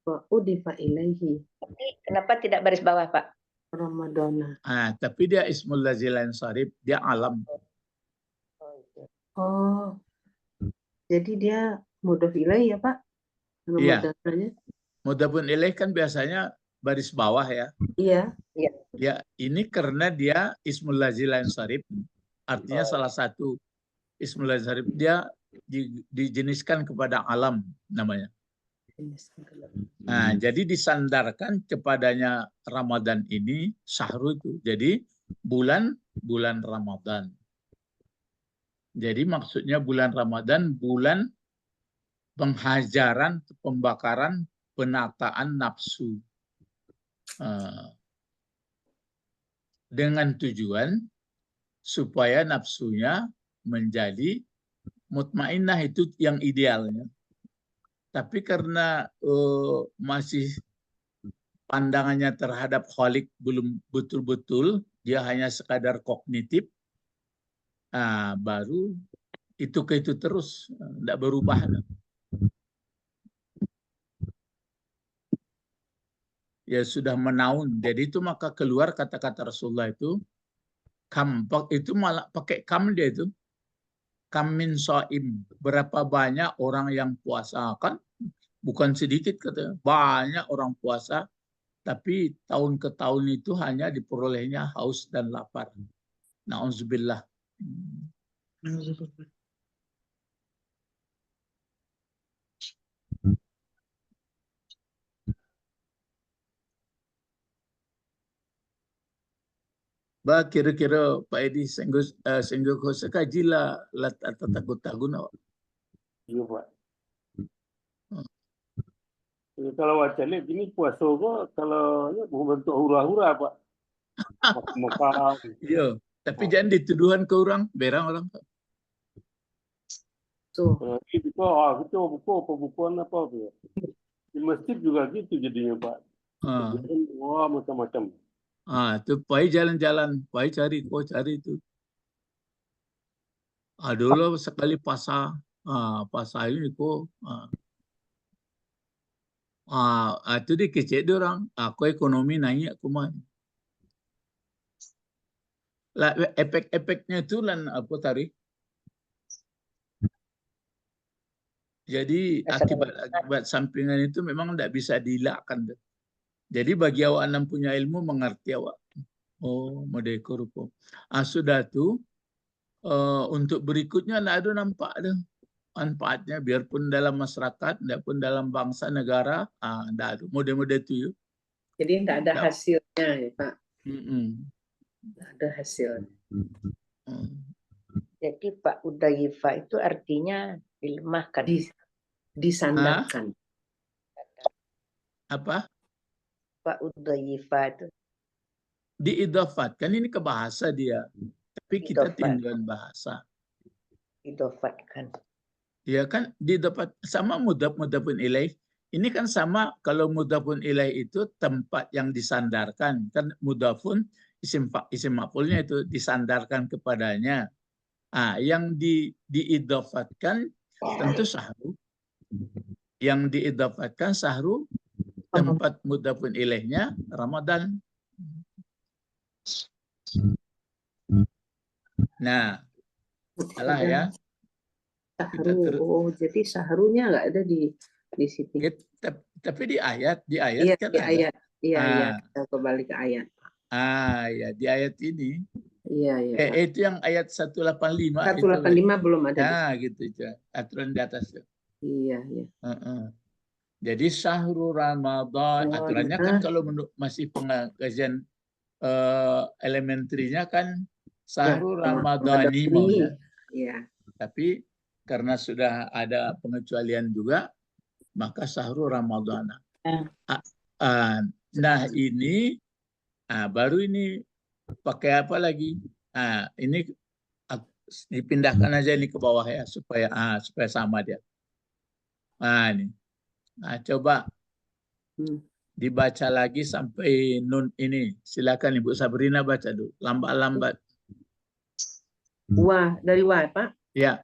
Wa udifa ilaihi. Tapi kenapa tidak baris bawah Pak? Ramadan. Tapi dia ismul lazilan sarif, dia alam. Oh. Jadi dia mudhaf ilaih ya, Pak? Iya. Ramadannya. Mudhafun ilaih kan biasanya baris bawah ya. Iya. Ya, ini karena dia ismul lazilan sarif, artinya salah satu ismul lazilan sarif, dia dijeniskan kepada alam namanya. Jadi disandarkan kepadanya Ramadan ini sahru itu. Jadi bulan Ramadan. Jadi maksudnya bulan Ramadan bulan penghajaran, pembakaran, penataan nafsu. Dengan tujuan supaya nafsunya menjadi mutmainnah, itu yang idealnya. Tapi karena masih pandangannya terhadap Khalik belum betul-betul, dia hanya sekadar kognitif, baru itu ke itu terus, tidak berubah. Ya sudah menaun. Jadi itu maka keluar kata-kata Rasulullah itu, kam, itu malah pakai kam dia itu. Kam min shaim, berapa banyak orang yang puasa, kan bukan sedikit katanya, banyak orang puasa, tapi tahun ke tahun itu hanya diperolehnya haus dan lapar. Na'udzubillah. Ba kira-kira Pak Edi sehingga kau sekajilah atau takut-takut. iya, Pak. Kalau wacana gini puasa kok kalau ya bentuk hura-hura, Pak. Maka Iya, tapi jangan dituduhan ke orang, berang orang. itu bukuan apa tuh. Di masjid juga gitu jadinya, Pak. Wah, macam-macam. Itu pai jalan-jalan, pai cari itu. Dulu sekali pasar ini kok. Itu dikecek orang. Aku ekonomi naik aku mah. Lah efek-efeknya itu lan apa tadi? Jadi akibat sampingan itu memang tidak bisa dielakkan. Jadi bagi awak yang punya ilmu mengerti awak. Oh, modeko rupa. Sudah tuh untuk berikutnya tidak ada nampak ada manfaatnya, biarpun dalam masyarakat, biarpun dalam bangsa negara, tidak ada. Mode-mode itu yuk. Jadi tidak ada hasilnya ya, Pak. Tidak ada hasilnya. Jadi Pak Udayfa itu artinya dilemahkan. Disandarkan. Apa? Pak Udayfa itu Diidafat, kan ini ke bahasa dia. Tapi kita tinggal bahasa. Idofatkan. Ya kan didapat sama mudhaf-mudhafun ilaih. Ini kan sama kalau mudhafun ilaih itu tempat yang disandarkan. Kan mudhafun isim maf'ulnya itu disandarkan kepadanya. Yang diidofatkan tentu sahru. Yang diidofatkan sahru tempat mudhafun ilaihnya Ramadan. Nah, salah ya. Sahru. Jadi sahrunya nggak ada di situ. Tapi di ayat Iya, kan di ada. ayat. Iya. Kita kembali ke ayat. Ya di ayat ini. Iya. Itu yang ayat 185. 185 belum ada. Gitu aja. Aturan di atas. Iya. Jadi sahru Ramadan. Aturannya kan kalau masih pengajian elementernya kan sahru Ramadhani maunya. Iya. Tapi karena sudah ada pengecualian juga, maka sahru Ramadhana. Nah ini, baru ini pakai apa lagi? Ini dipindahkan aja ini ke bawah ya supaya sama dia. Ini. Coba dibaca lagi sampai nun ini. Silakan Ibu Sabrina baca dulu. Lambat-lambat. Wah, dari wah, Pak? Ya.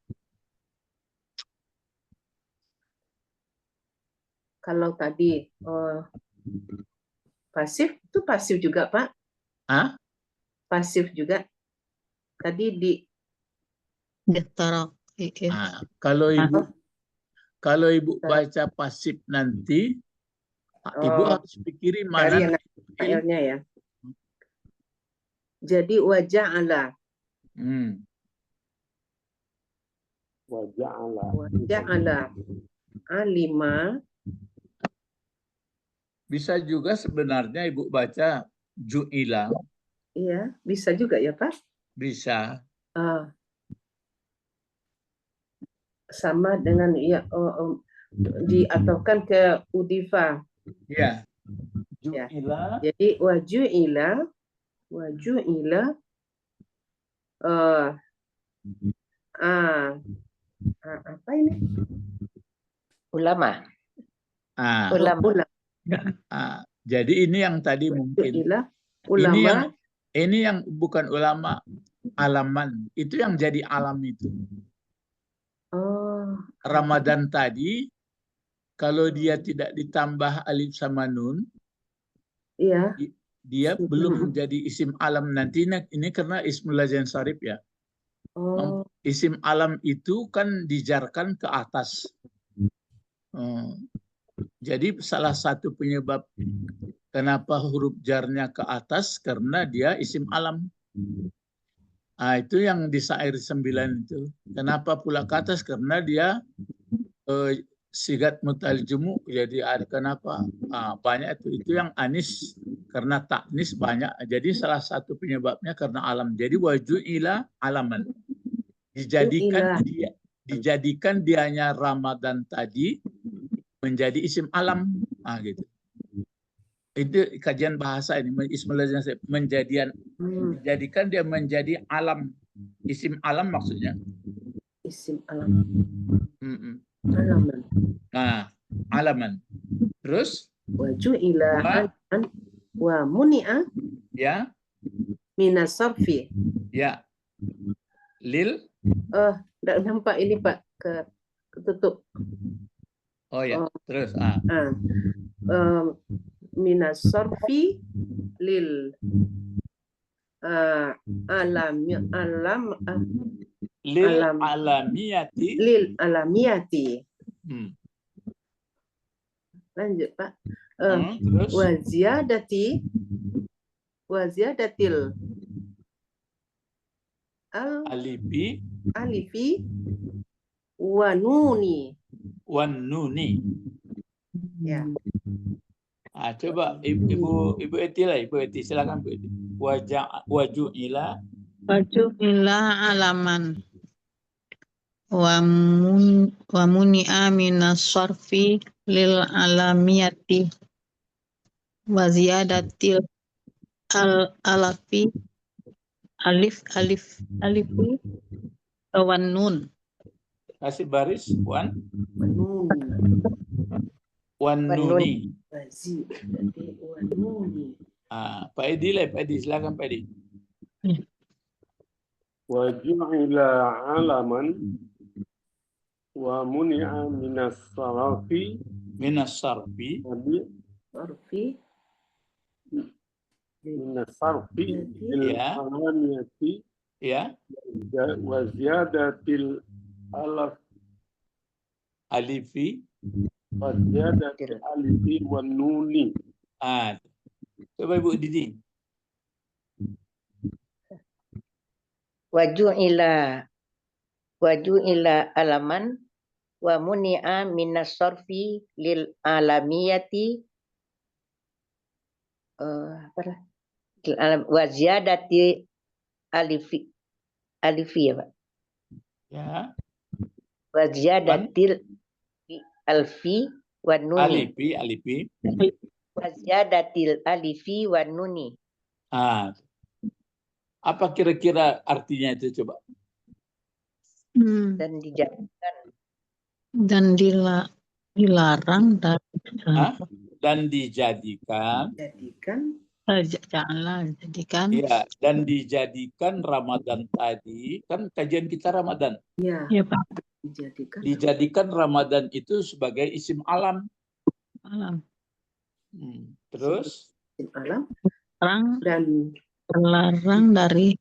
Kalau tadi pasif itu pasif juga, Pak? Pasif juga. Tadi di kalau ibu baca pasif nanti, ibu harus pikirin mana fiilnya ya. Jadi wajah ala. Wajah ala. Alima. Bisa juga sebenarnya ibu baca ju'ila. Iya, bisa juga ya, Pak? Bisa. Sama dengan ya diataukan ke udifa. Ya. Ju'ila. Jadi waju'ila apa ini? Ulama. Jadi ini yang tadi mungkin. Ulama. Ini yang bukan ulama alaman. Itu yang jadi alam itu. Ramadan tadi kalau dia tidak ditambah alif sama nun, dia belum menjadi isim alam nanti. Ini karena ismul lazim sarif ya. Isim alam itu kan dijarkan ke atas. Jadi salah satu penyebab kenapa huruf jarnya ke atas karena dia isim alam. Itu yang di syair 9 itu. Kenapa pula ke atas? Karena dia sigat mutaljumu. Jadi ada kenapa? Banyak itu yang anis karena taknis banyak. Jadi salah satu penyebabnya karena alam. Jadi waju'ila alaman. Dijadikan dianya Ramadan tadi menjadi isim alam. Gitu. Itu kajian bahasa ini menjadikan dia menjadi alam, isim alam maksudnya. Isim alam. Alaman. Alaman. Terus waju'ila alaman wa muni'a ya minas sarfi. Ya. Lil enggak nampak ini Pak ketutup. Oh ya, terus minas sarfi lil alamiyati. Lanjut Pak. Waziyadatil alifi wanuni. Ya. Coba Ibu Eti lah, Ibu Eti silakan Bu Eti. Waju'ila alaman wa muni'a minas sarfi lil alamiyati wa ziyadatil alifi wan nun. Kasih baris wan Wanuni. nuni. Wazi. Jadi wanuni. Pak Edi lah, Pak Edi silakan Pak Edi. Wa ju'ila alaman wa muni'a minas sarafi Minas sarfi. Arfi. minas sarfi bil Ya. alaniyati Ya, wa ziyadatil alaf alifi. wa ziyadatil alifi wan nuni. Coba Ibu Didi. Waju'ila alaman wa muni'a minas sarfi lil alamiyati wa ziyadati alifi ya Pak. Ya, Wa ziyadatil alfi wan nuni. alifi. Wa ziyadatil alifi wan nuni. Apa kira-kira artinya itu coba? Dan dijadikan Dan dilarang dari Dan dijadikan. janganlah jadikan. Ya, dan dijadikan Ramadan tadi, kan kajian kita Ramadan. Ya, Ya Pak. dijadikan Ramadan itu sebagai isim alam. Terus? isim alam Dan terlarang dari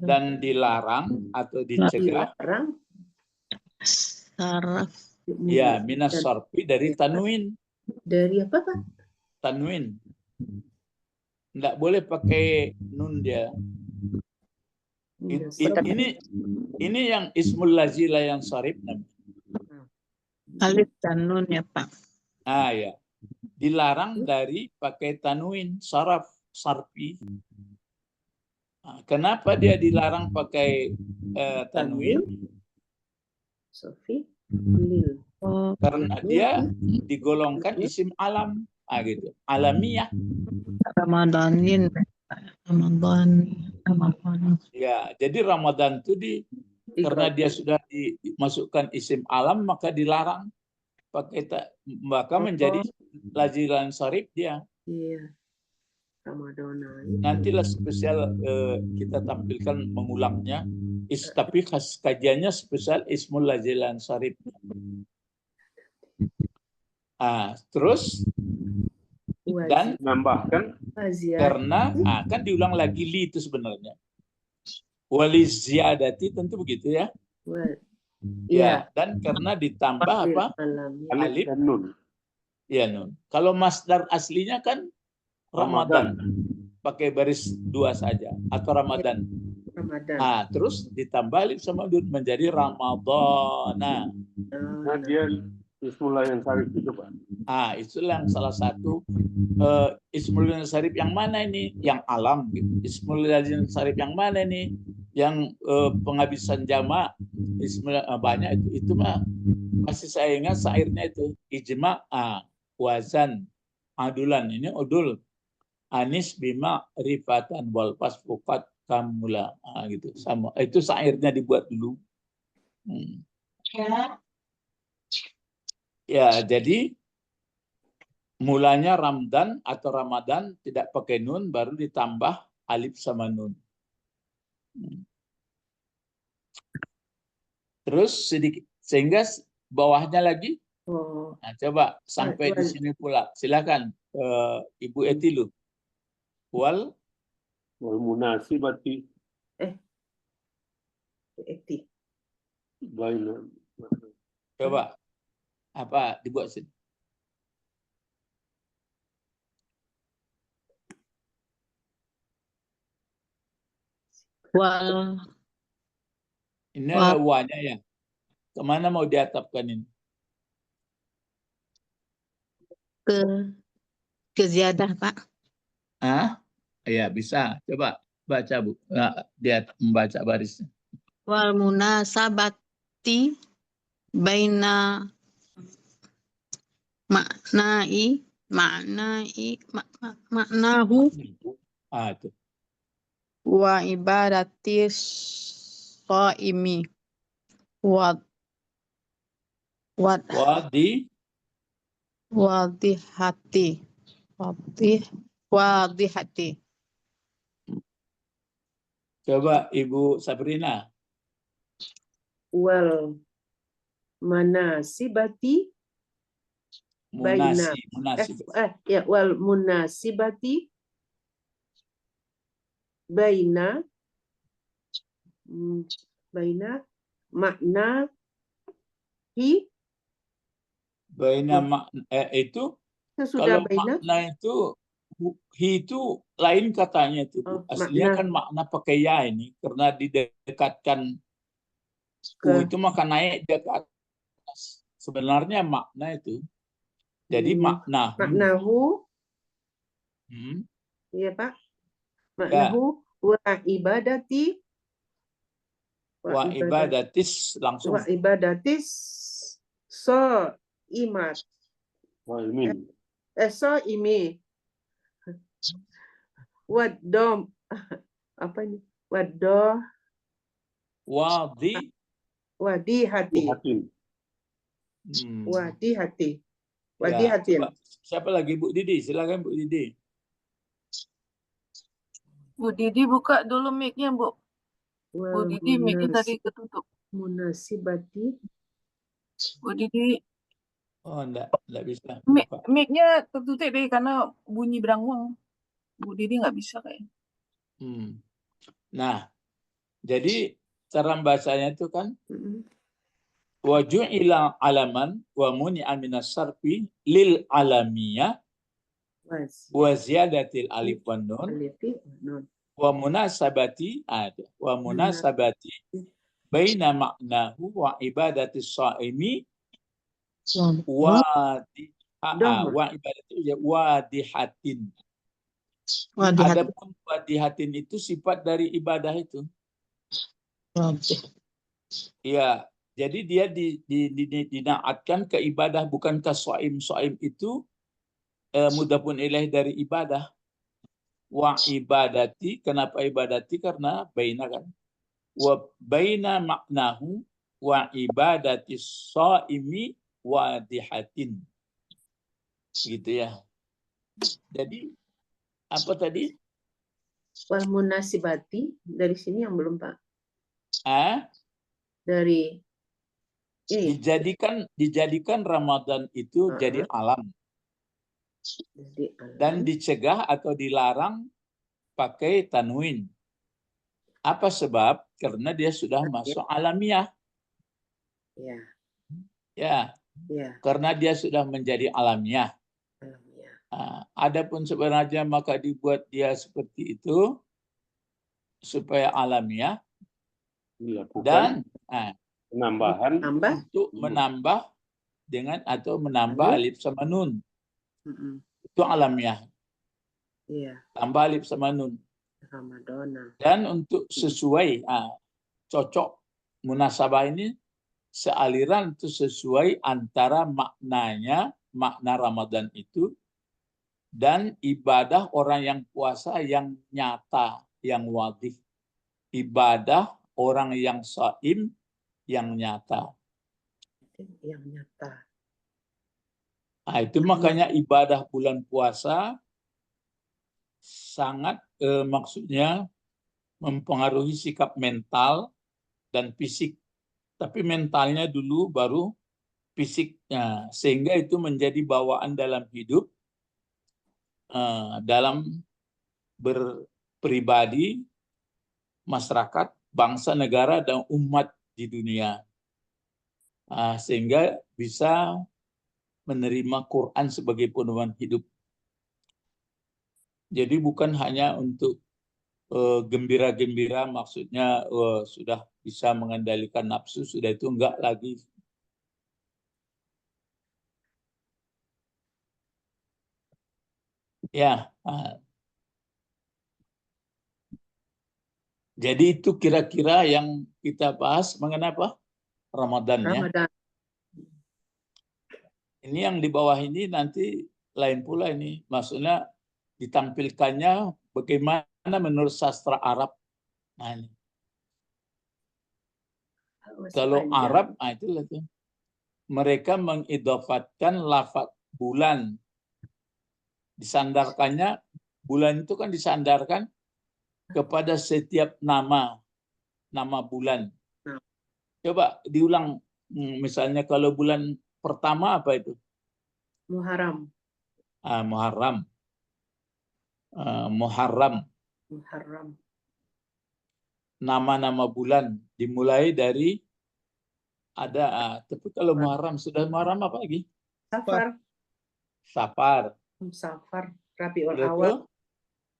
Dan dilarang atau dicegah. saraf. Ya, minas sarfi dari tanwin. Dari apa Pak? Tanwin. Nggak boleh pakai nun dia. Ini yang ismul lazila yang sarif namanya. Alif dan nun ya Pak. Ya. Dilarang dari pakai tanwin, sarfi. Kenapa dia dilarang pakai tanwin? Sofi. Karena dia digolongkan isim alam, gitu. Alamiah. Ramadan. Ya, jadi Ramadan itu karena dia sudah dimasukkan isim alam maka dilarang pakai maka menjadi lazilan sarif dia. Iya. Ramadan. Nantilah spesial kita tampilkan mengulangnya. Tapi kajiannya spesial ismul lazilan sarif. Terus dan Menambahkan karena kan diulang lagi li itu sebenarnya. Waliz ziyadati tentu begitu ya. Ya, dan karena ditambah apa? Alif dan nun. Ya, nun. Kalau masdar aslinya kan Ramadan. Pakai baris 2 saja atau Ramadan. Terus ditambah alif sama nun menjadi Ramadana. Nah, dia ismul yang sarif itu Pak. Itulah yang salah satu ismul yang sarif yang mana ini? Yang alam gitu. Ismul yang sarif yang mana ini? Yang penghabisan jamak ismul banyak itu mah masih saya ingat syairnya itu ijma wazan adulan ini udul anis bima rifatan wal pasfukat kamula gitu sama itu syairnya dibuat dulu. Ya, jadi mulanya Ramdan atau Ramadan tidak pakai nun, baru ditambah alif sama nun. Terus sedikit sehingga bawahnya lagi. Nah, coba sampai di sini pula. Silakan Ibu Etilu. Wal munasibati. Eti. Coba apa dibuat sini? Ini adalah wanya ya. Kemana mau diatapkan ini? Ke ziyadah Pak. Ya bisa. Coba baca Bu. Dia membaca barisnya. Wal munasabati baina maknahu Itu. wa ibadatis shaimi wa Wad Wadi wadihati. Wadihati. coba Ibu Sabrina. Wal manasibati baina Munasib. wal munasibati baina makna hi Baina makna itu sesudah kalau baina makna itu lain katanya itu. Bu. Aslinya makna kan makna pakai ya ini karena didekatkan ke itu maka naik dia ke atas. Sebenarnya makna itu. Jadi maknahu iya Pak. Maknahu wa ibadatis langsung. Wa ibadatis so imat. So imi. Wadom apa ini? Wadi hati. Wadi hati. Wadi Ya, hati. siapa lagi Bu Didi? Silakan Bu Didi. Bu Didi buka dulu mic-nya, Bu. Bu Didi mic-nya tadi ketutup. Munasibati. Bu Didi. Oh, enggak bisa. Mic-nya tertutup deh karena bunyi beranguang. Bu Didi nggak bisa kayaknya. Nah, jadi cara membacanya itu kan wa ju'ila alaman wa muni'a minas sarfi lil alamiyah wa ziyadatil alif wan nun wa munasabati baina maknahu wa ibadatis shaimi wa wadihatin. Adapun wadihatin itu sifat dari ibadah itu. Iya, jadi dia dinaatkan ke ibadah, bukankah soim itu mudhafun ilaih dari ibadah. Wa ibadati, kenapa ibadati? Karena baina kan. Wa baina maknahu wa ibadati shaimi wadihatin. Gitu ya. Jadi apa tadi? Wal munasibati dari sini yang belum Pak. Dari ini. Dijadikan Ramadan itu jadi alam. Dan dicegah atau dilarang pakai tanwin. Apa sebab? Karena dia sudah masuk alamiah. Ya. Karena dia sudah menjadi alamiah. Adapun sebenarnya maka dibuat dia seperti itu supaya alamiah dan penambahan untuk menambah dengan atau menambah alif sama nun. Itu alamiah. Tambah alif sama nun. Dan untuk sesuai cocok munasabah ini sealiran itu sesuai antara maknanya, makna Ramadan itu dan ibadah orang yang puasa yang nyata, yang wadih. Ibadah orang yang shaim yang nyata. Yang nyata. Nah, itu makanya ibadah bulan puasa sangat maksudnya mempengaruhi sikap mental dan fisik. Tapi mentalnya dulu baru fisiknya. Sehingga itu menjadi bawaan dalam hidup, dalam berpribadi, masyarakat, bangsa, negara, dan umat di dunia. Sehingga bisa menerima Quran sebagai pedoman hidup. Jadi bukan hanya untuk gembira-gembira, maksudnya sudah bisa mengendalikan nafsu, sudah itu enggak lagi. Ya, jadi itu kira-kira yang kita bahas mengenai apa? Ramadan ya. Ini yang di bawah ini nanti lain pula ini, maksudnya ditampilkannya bagaimana menurut sastra Arab. Nah, ini. Kalau Arab, itulah tuh. mereka mengidofatkan lafaz bulan. Disandarkannya, bulan itu kan disandarkan kepada setiap nama bulan. Coba diulang, misalnya kalau bulan pertama apa itu? Muharram. Muharram. Muharram. Muharram. Nama-nama bulan dimulai dari ada, tapi kalau Muharram sudah Muharram apa lagi? Safar. Safar. Safar. Rabiul Itu Awal.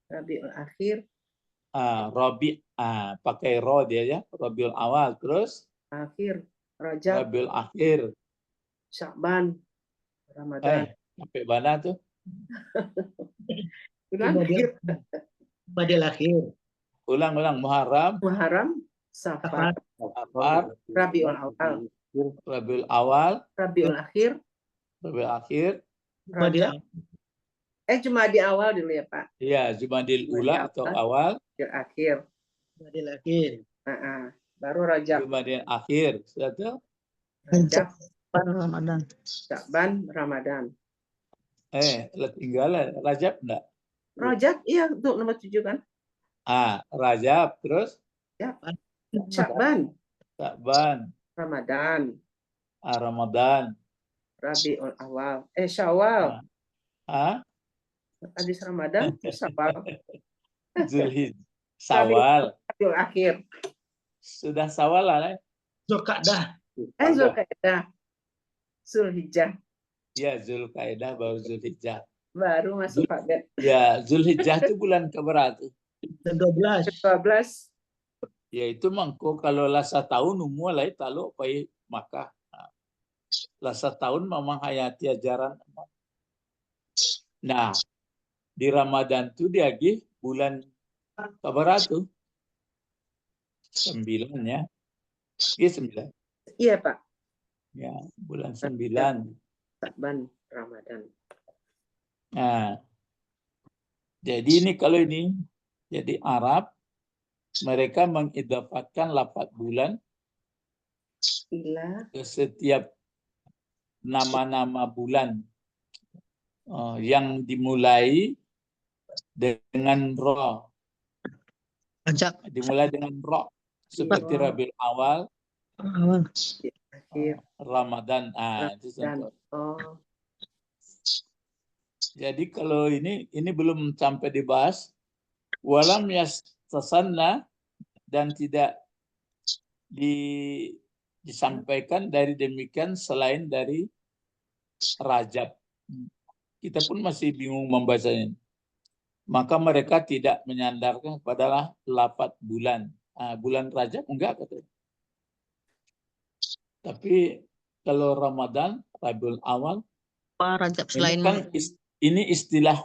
Rabiul Akhir. Rabi, pakai ro dia ya, Rabiul Awal, terus Akhir. Rajab. Rabiul Akhir. Sya'ban. Ramadan. Sampai mana tuh? Badil akhir. Ulang Muharram. Muharram. Safar. Safar. Rabiul Awal. Rabiul Awal. Rabiul Akhir. Rabiul Akhir. Rajab. Cuma di awal dulu ya Pak. Iya, Jumadil Ula atau awal. Akhir. Badil akhir. Baru Rajab. Jumadil Akhir. Sudah tuh? Rajab. Ramadan. Sya'ban. Ramadan. Tinggal Rajab enggak? Rajab, iya untuk nomor 7 kan? Rajab, terus? Ya. Sya'ban. Sya'ban. Ramadan. Ramadan. Rabiul Awal. Syawal. Habis Ramadan, Syawal. Zulhijjah. Sawal. Rabiul Akhir. Sudah Sawal lah. Zulqa'dah. Zulqa'dah. Zulhijjah. Ya, Zulqa'dah baru Zulhijjah. Baru masuk Pak Bet. Ya, Zulhijjah itu bulan keberapa? 12. 12. Ya itu mangko kalau lasa tahun mulai talu pai Makkah. Lasa tahun memang hayati ajaran. Nah, di Ramadan itu dia bulan keberapa? 9 ya. Iya 9. Iya Pak. Ya, bulan 9. Sya'ban, Ramadan. Nah, jadi ini kalau ini, jadi Arab mereka mengidafatkan lafaz bulan ke setiap nama-nama bulan yang dimulai dengan ro. Dimulai dengan ro seperti Rabiul Awal, Ramadan. Jadi kalau ini belum sampai dibahas, walam yastasanna dan tidak disampaikan dari demikian selain dari Rajab. Kita pun masih bingung membacanya. Maka mereka tidak menyandarkan kepada lafaz bulan. Bulan Rajab enggak katanya. Tapi kalau Ramadan, Rabiul Awal, Rajab selain ini istilah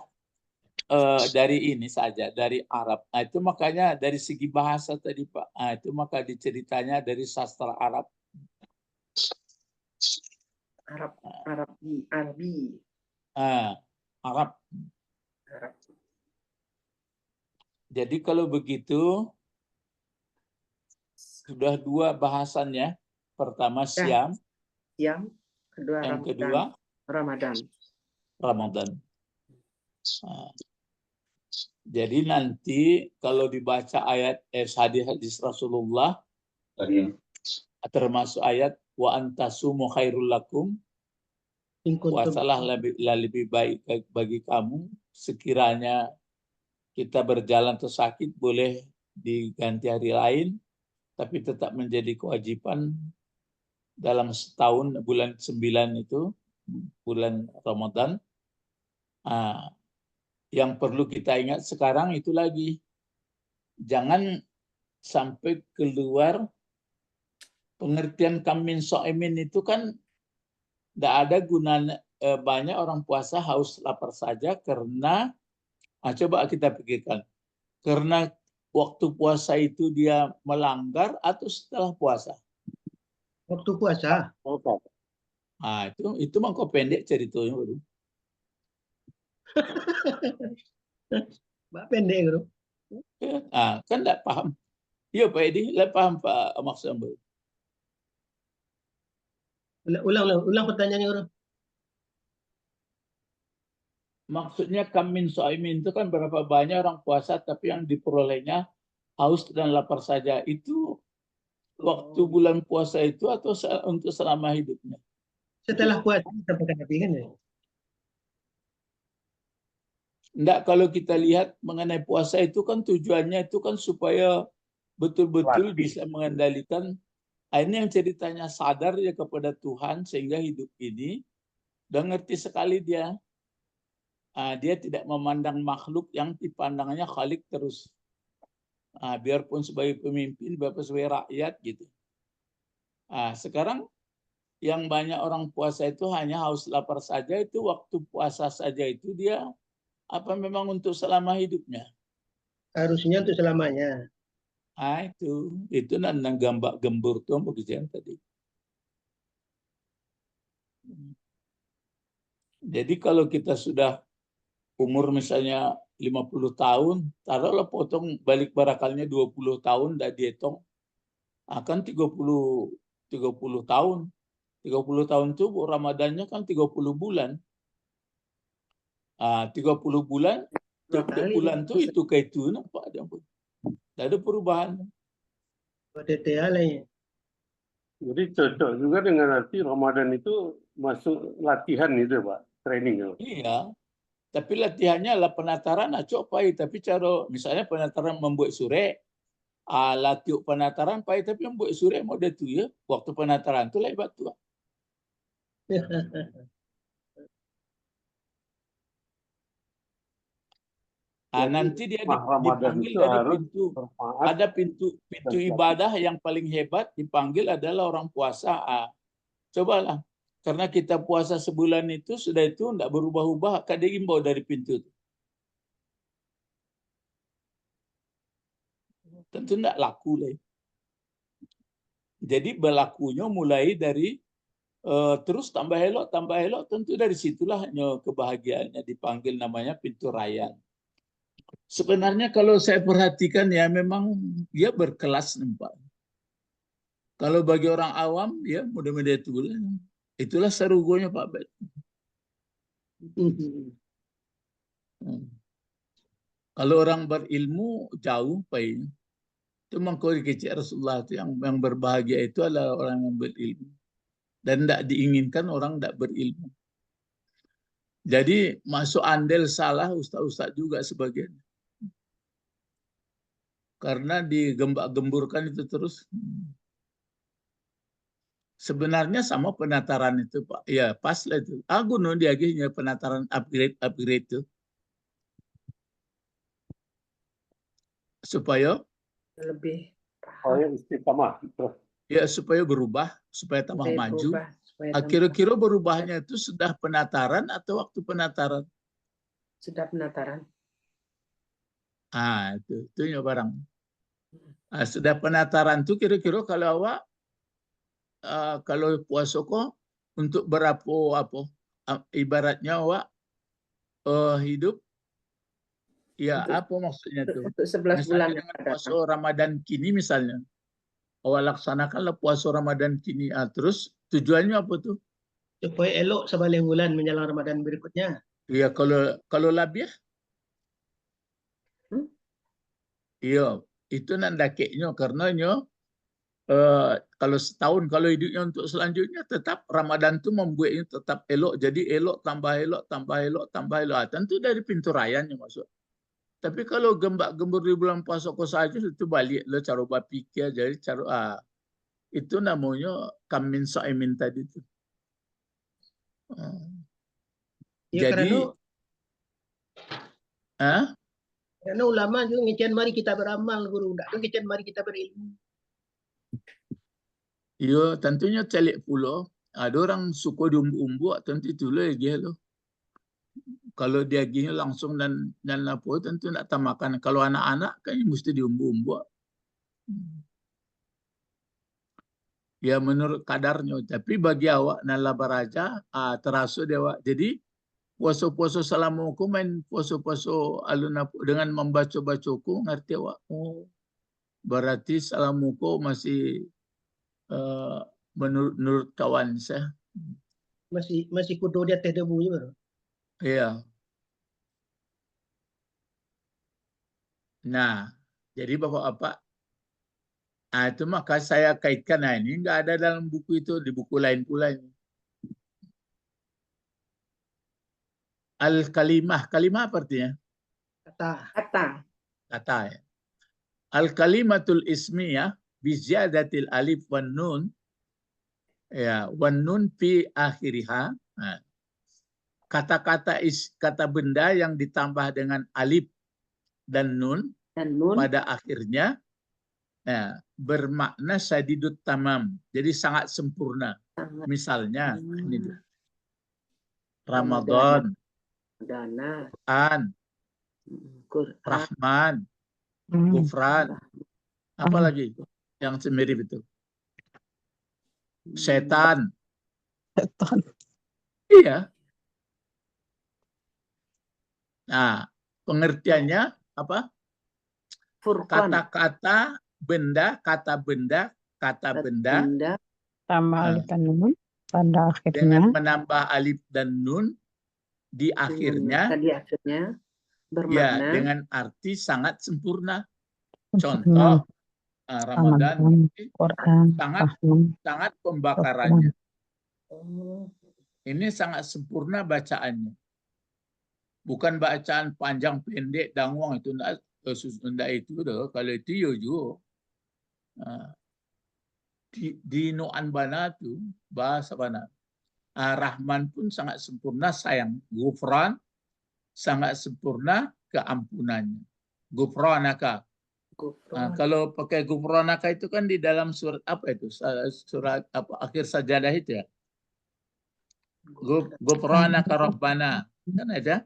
dari ini saja, dari Arab. Itu makanya dari segi bahasa tadi Pak, itu maka diceritanya dari sastra Arab. Arab. Jadi kalau begitu sudah 2 bahasannya. Pertama Syam, kedua yang kedua Ramadan. Jadi nanti kalau dibaca ayat hadis Rasulullah, termasuk ayat wa antasumu khairul lakum, puasalah lebih baik bagi kamu, sekiranya kita berjalan atau sakit boleh diganti hari lain, tapi tetap menjadi kewajiban dalam setahun bulan 9 itu, bulan Ramadan. Yang perlu kita ingat sekarang itu lagi, jangan sampai keluar pengertian kamin so'imin itu kan tidak ada gunanya. Banyak orang puasa haus lapar saja karena coba kita pikirkan, karena waktu puasa itu dia melanggar atau setelah puasa? Waktu puasa. Itu mangko pendek ceritanya. Mbak pendek bro. Kan tidak paham. Iya Pak Edi, tidak paham Pak maksudnya. Ulang pertanyaannya guru. Maksudnya kamin so'imin itu kan berapa banyak orang puasa tapi yang diperolehnya haus dan lapar saja. Itu waktu bulan puasa itu atau untuk selama hidupnya? Setelah puasa sampai Nabi kan ya. Enggak, kalau kita lihat mengenai puasa itu kan tujuannya itu kan supaya betul-betul bisa mengendalikan. Ini yang ceritanya sadar ya kepada Tuhan sehingga hidup ini dan ngerti sekali dia. Dia tidak memandang makhluk yang dipandangnya khalik terus. Biarpun sebagai pemimpin, bapak sebagai rakyat gitu. Sekarang yang banyak orang puasa itu hanya haus lapar saja, itu waktu puasa saja itu dia apa memang untuk selama hidupnya? Harusnya untuk selamanya. Itu nandang gambak gembur tuh begitu tadi. Jadi kalau kita sudah umur misalnya 50 tahun, taruhlah potong balik barakalnya 20 tahun, dah dihitung, akan 30 tahun. 30 tahun itu Ramadannya kan 30 bulan. 30 bulan, tiap bulan tuh itu kayak itu, nampak ada pun. Tidak ada perubahan. Jadi cocok juga dengan arti Ramadan itu masuk latihan itu Pak, training. Iya. Tapi latihannya adalah penataran pai, tapi cara misalnya penataran membuat sure, latih penataran pai, tapi membuat sure model tu ya, waktu penataran tu lebat tu. Nanti dia dipanggil dari pintu. Ada pintu ibadah yang paling hebat dipanggil adalah orang puasa. Cobalah. Karena kita puasa sebulan itu sudah itu tidak berubah-ubah, kan diimbau dari pintu itu. Tentu tidak laku lah. Jadi berlakunya mulai dari terus tambah elok, tentu dari situlah kebahagiaannya dipanggil namanya pintu rayyan. Sebenarnya kalau saya perhatikan ya memang dia berkelas nampak. Kalau bagi orang awam ya mudah-mudahan itulah serugonya Pak Bet. Kalau orang berilmu jauh Pak. Itu mengkori kecil Rasulullah itu yang berbahagia itu adalah orang yang berilmu. Dan tidak diinginkan orang tidak berilmu. Jadi masuk andel salah ustaz-ustaz juga sebagian. Karena digembak-gemburkan itu terus. Sebenarnya sama penataran itu Pak. Ya pas lah itu. Gunung dia akhirnya penataran upgrade itu. Supaya lebih istiqamah. Ya, supaya berubah, supaya tambah maju. Berubah, Kira-kira berubahnya itu sudah penataran atau waktu penataran? Sudah penataran. Itu ya barang. Sudah penataran itu kira-kira kalau awak kalau puasa kok untuk berapa ibaratnya awak hidup ya apa maksudnya tuh? Untuk 11 bulan dengan puasa Ramadan kini misalnya. Awak laksanakanlah puasa Ramadan kini. Terus tujuannya apa tuh? Supaya elok sebalik bulan menjelang Ramadan berikutnya. Iya, kalau labiah? Iya, itu nandaknya karena kalau setahun, kalau hidupnya untuk selanjutnya tetap Ramadan itu membuatnya tetap elok. Jadi elok, tambah elok, tambah elok, tambah elok. Tentu dari pintu rayanya masuk. Tapi kalau gembak-gembur di bulan puasa kok saja itu balik lo cara berpikir jadi cara itu namanya kamin so'imin tadi itu. Ya, jadi karena ulama juga ngecen mari kita beramal guru, tidak ngecen mari kita berilmu. Iya, tentunya celik pula. Ada orang suka diumbu-umbu, tentu itu lah dia lo. Kalau dia gini langsung dan apa tentu nak tamakan. Kalau anak-anak kan mesti diumbu-umbu. Ya menurut kadarnya. Tapi bagi awak nala baraja terasa dewa. Jadi puasa-puasa salamuku main puasa-puasa alun dengan membaca-bacaku ngerti awak. Berarti salamuku masih menurut kawan saya. Masih kudo di atas debunya baru. Iya. Nah, jadi Bapak-Bapak, itu maka saya kaitkan, nah ini nggak ada dalam buku itu, di buku lain pula ini. Al-kalimah, kalimah apa artinya? Kata. Kata ya. Al-kalimatul ismiyah biziyadatil alif wan nun, ya, wan nun fi akhiriha. Nah, kata benda yang ditambah dengan alif dan nun pada akhirnya, ya, bermakna sadidut tamam, jadi sangat sempurna. Misalnya ini dia. Ramadan, Quran, Rahman, Gufran, apa lagi yang semirip itu? Setan. Iya. Nah, pengertiannya apa? Kata-kata benda, kata benda, tambah alif dan nun pada akhirnya dengan menambah alif dan nun di akhirnya, bermakna ya, dengan arti sangat sempurna. Contoh Ramadan, Quran, sangat pembakarannya. Ini sangat sempurna bacaannya. Bukan bacaan panjang pendek dangwang itu enggak itu dah. Kalau itu yo juga. Di Nu'an Bana itu bahasa Bana. Rahman pun sangat sempurna sayang. Gufran sangat sempurna keampunannya. Gufranaka. Kalau pakai gufranaka itu kan di dalam surat apa itu? Surat apa akhir sajadah itu ya? Gufranaka Rabbana. Kan ada?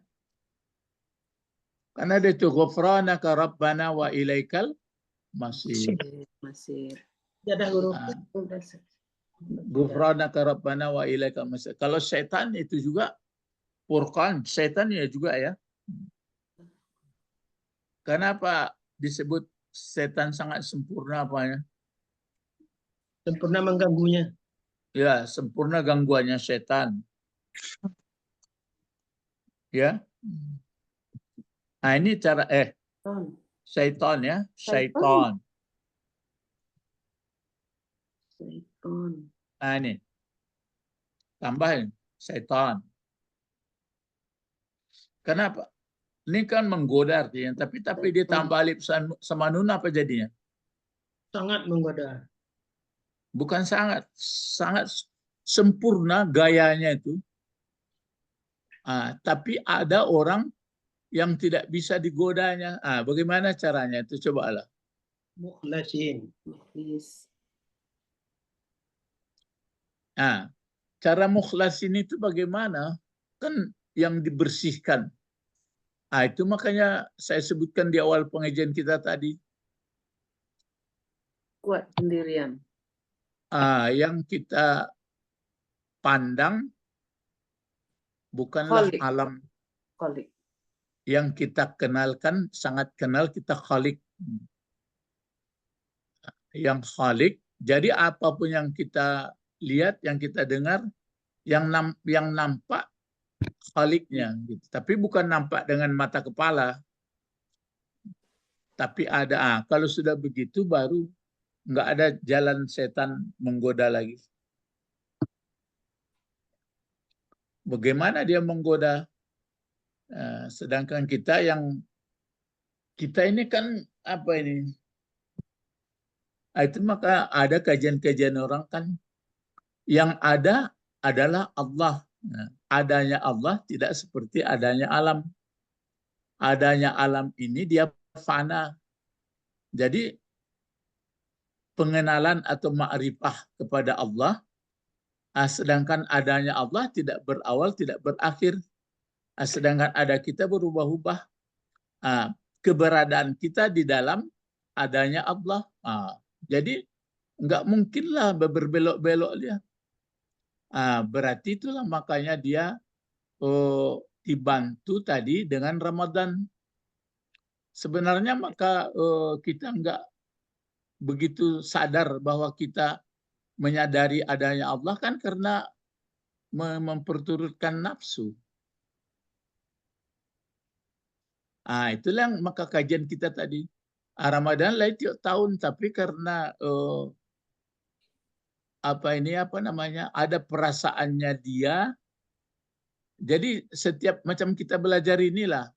Kan ada itu Gufranaka Rabbana wa ilaikal masir. Jadah guru. Gufranaka Rabbana wa ilaikal masir. Kalau setan itu juga Furqan, setan ya juga ya. Kenapa disebut setan sangat sempurna apanya? Sempurna mengganggunya. Ya, sempurna gangguannya setan. Ya. Nah, ini cara syaitan ya, syaitan. Nah, ini. Tambahin syaitan. Kenapa? Ini kan menggoda artinya, tapi dia tambah alif sama nun apa jadinya? Sangat menggoda. Bukan sangat sempurna gayanya itu. Tapi ada orang yang tidak bisa digodanya. Bagaimana caranya itu? Cobalah. Mukhlasin. Cara mukhlasin itu bagaimana? Kan yang dibersihkan. Itu makanya saya sebutkan di awal pengajian kita tadi. Kuat sendirian. Yang kita pandang bukanlah alam. Khalik. Yang kita kenalkan, sangat kenal kita khalik. Yang khalik, jadi apapun yang kita lihat, yang kita dengar, yang nampak khaliknya. Gitu. Tapi bukan nampak dengan mata kepala. Tapi ada, kalau sudah begitu baru nggak ada jalan setan menggoda lagi. Bagaimana dia menggoda? Sedangkan kita ini kan apa ini? Itu maka ada kajian-kajian orang kan yang ada adalah Allah. Adanya Allah tidak seperti adanya alam. Adanya alam ini dia fana. Jadi pengenalan atau ma'rifah kepada Allah, sedangkan adanya Allah tidak berawal, tidak berakhir. Sedangkan ada kita berubah-ubah. Keberadaan kita di dalam adanya Allah. Jadi nggak mungkinlah berbelok-belok dia. Berarti itulah makanya dia dibantu tadi dengan Ramadan. Sebenarnya maka kita nggak begitu sadar bahwa kita menyadari adanya Allah kan karena memperturutkan nafsu. Itulah yang maka kajian kita tadi. Ramadan lain tiap tahun, tapi karena ada perasaannya dia. Jadi setiap macam kita belajar inilah.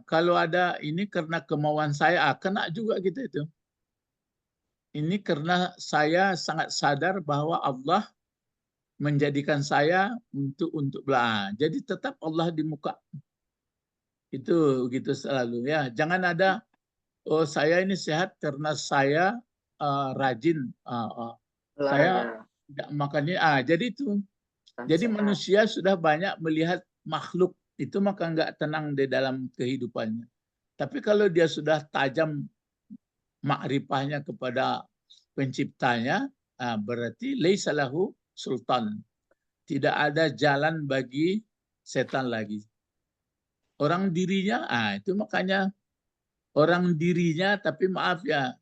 Kalau ada ini karena kemauan saya, kena juga kita itu. Ini karena saya sangat sadar bahwa Allah menjadikan saya untuk belajar. Jadi tetap Allah di muka. Itu gitu selalu ya. Jangan ada saya ini sehat karena saya rajin. Saya tidak makannya. Jadi itu. Jadi manusia sudah banyak melihat makhluk itu maka nggak tenang di dalam kehidupannya. Tapi kalau dia sudah tajam makrifahnya kepada penciptanya, berarti laisa lahu sultan. Tidak ada jalan bagi setan lagi. Orang dirinya, itu makanya orang dirinya, tapi maaf ya,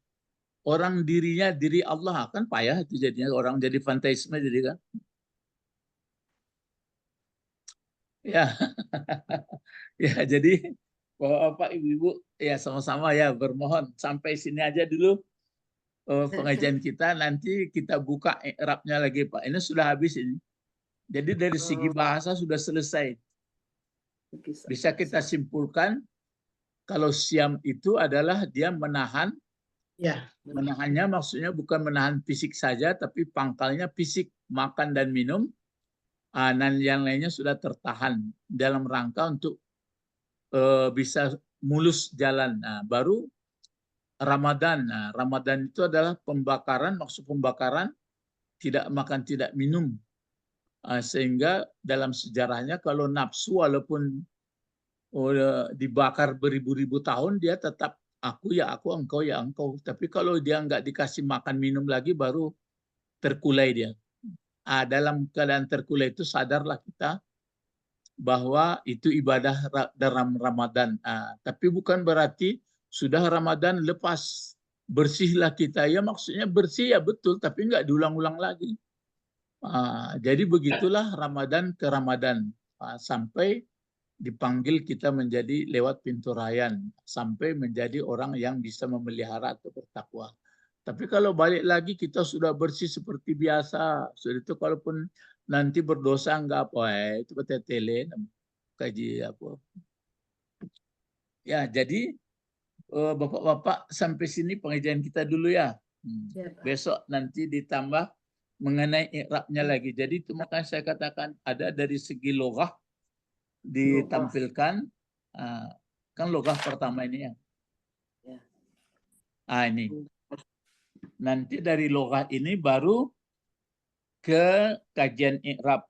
orang dirinya diri Allah kan payah itu jadinya orang jadi fantaisme jadi kan. Ya, ya jadi Bapak Ibu ya sama-sama ya bermohon sampai sini aja dulu pengajian kita, nanti kita buka i'rabnya lagi Pak. Ini sudah habis ini. Jadi dari segi bahasa sudah selesai. Bisa kita simpulkan kalau siam itu adalah dia menahan. Ya. Menahannya maksudnya bukan menahan fisik saja, tapi pangkalnya fisik, makan dan minum. Dan yang lainnya sudah tertahan dalam rangka untuk bisa mulus jalan. Baru Ramadan. Ramadan itu adalah pembakaran, maksud pembakaran tidak makan, tidak minum. Sehingga dalam sejarahnya kalau nafsu walaupun dibakar beribu-ribu tahun, dia tetap aku ya aku, engkau ya engkau. Tapi kalau dia nggak dikasih makan minum lagi baru terkulai dia. Dalam keadaan terkulai itu sadarlah kita bahwa itu ibadah dalam Ramadan. Tapi bukan berarti sudah Ramadan lepas bersihlah kita. Ya maksudnya bersih ya betul, tapi nggak diulang-ulang lagi. Jadi begitulah Ramadan ke Ramadan sampai dipanggil kita menjadi lewat pintu rayyan, sampai menjadi orang yang bisa memelihara atau bertakwa. Tapi kalau balik lagi kita sudah bersih seperti biasa, sudah itu kalaupun nanti berdosa enggak apa, itu betetele kaji apa. Ya, jadi Bapak-bapak sampai sini pengajian kita dulu ya. Besok nanti ditambah mengenai i'rabnya lagi. Jadi itu makanya saya katakan ada dari segi loghah ditampilkan, kan loghah pertama ini ya. Ini. Nanti dari loghah ini baru ke kajian i'rab.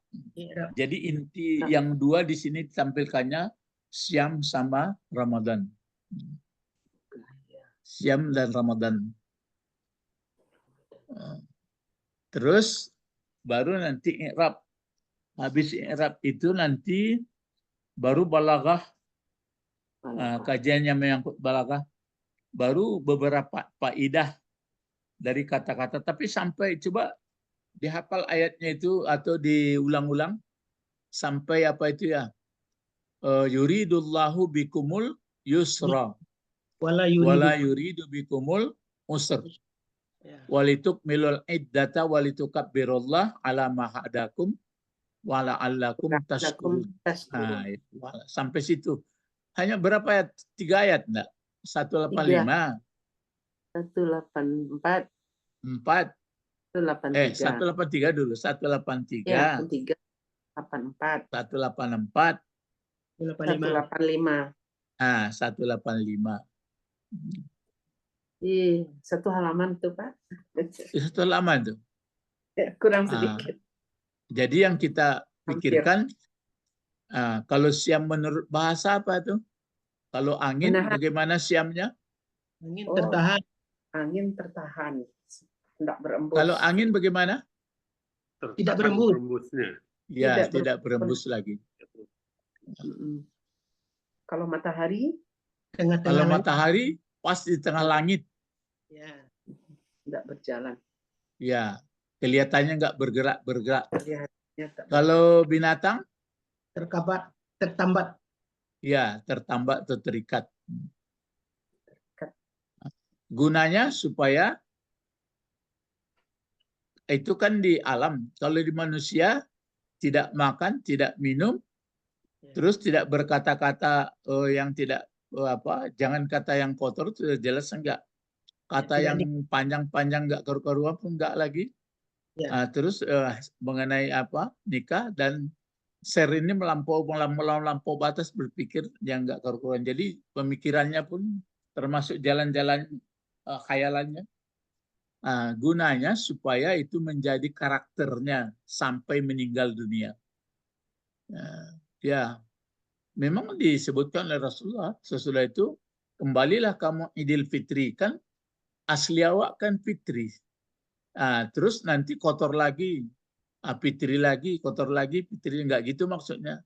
Jadi inti yang dua di sini ditampilkannya Syam sama Ramadan. Syam dan Ramadan. Terus baru nanti i'rab. Habis i'rab itu nanti baru balaghah. Kajiannya menyangkut balaghah. Baru beberapa faidah dari kata-kata, tapi sampai coba dihafal ayatnya itu atau diulang-ulang sampai apa itu ya, yuridullahu bikumul yusra wala yuridu bikumul usr walitukmilul iddata walitukabbirullah ala ma hadakum wala'allakum tashkurun. Sampai situ hanya berapa ayat? 3 ayat enggak? 185 184 183 dulu. 183. Ya, 184. 185. 185. 185. Satu halaman tuh, Pak. Satu halaman tuh. Kurang sedikit. Jadi yang kita pikirkan, kalau siam menurut bahasa apa tuh? Kalau angin, bagaimana siamnya? Angin tertahan. Angin tertahan. Tidak berembus. Kalau angin bagaimana? Tidak berembus. Ya, tidak berembus lagi. Kalau matahari? Kalau matahari pas di tengah langit. Ya, tidak berjalan. Ya, kelihatannya nggak bergerak. Kelihatannya tak Kalau binatang, tertambat. ya tertambat atau terikat. Gunanya supaya itu kan di alam. Kalau di manusia tidak makan, tidak minum, terus tidak berkata-kata yang tidak jangan kata yang kotor, sudah jelas enggak. Kata Tidak yang panjang-panjang enggak karu-karuan pun enggak lagi. Ya. Terus mengenai nikah dan share ini melampau batas berpikir yang enggak karu-karuan. Jadi pemikirannya pun termasuk jalan-jalan khayalannya. Gunanya supaya itu menjadi karakternya sampai meninggal dunia. Ya, memang disebutkan oleh Rasulullah, sesudah itu kembalilah kamu Idul Fitri, kan asli awak kan fitri. Terus nanti kotor lagi, fitri lagi, kotor lagi, fitri, enggak gitu maksudnya.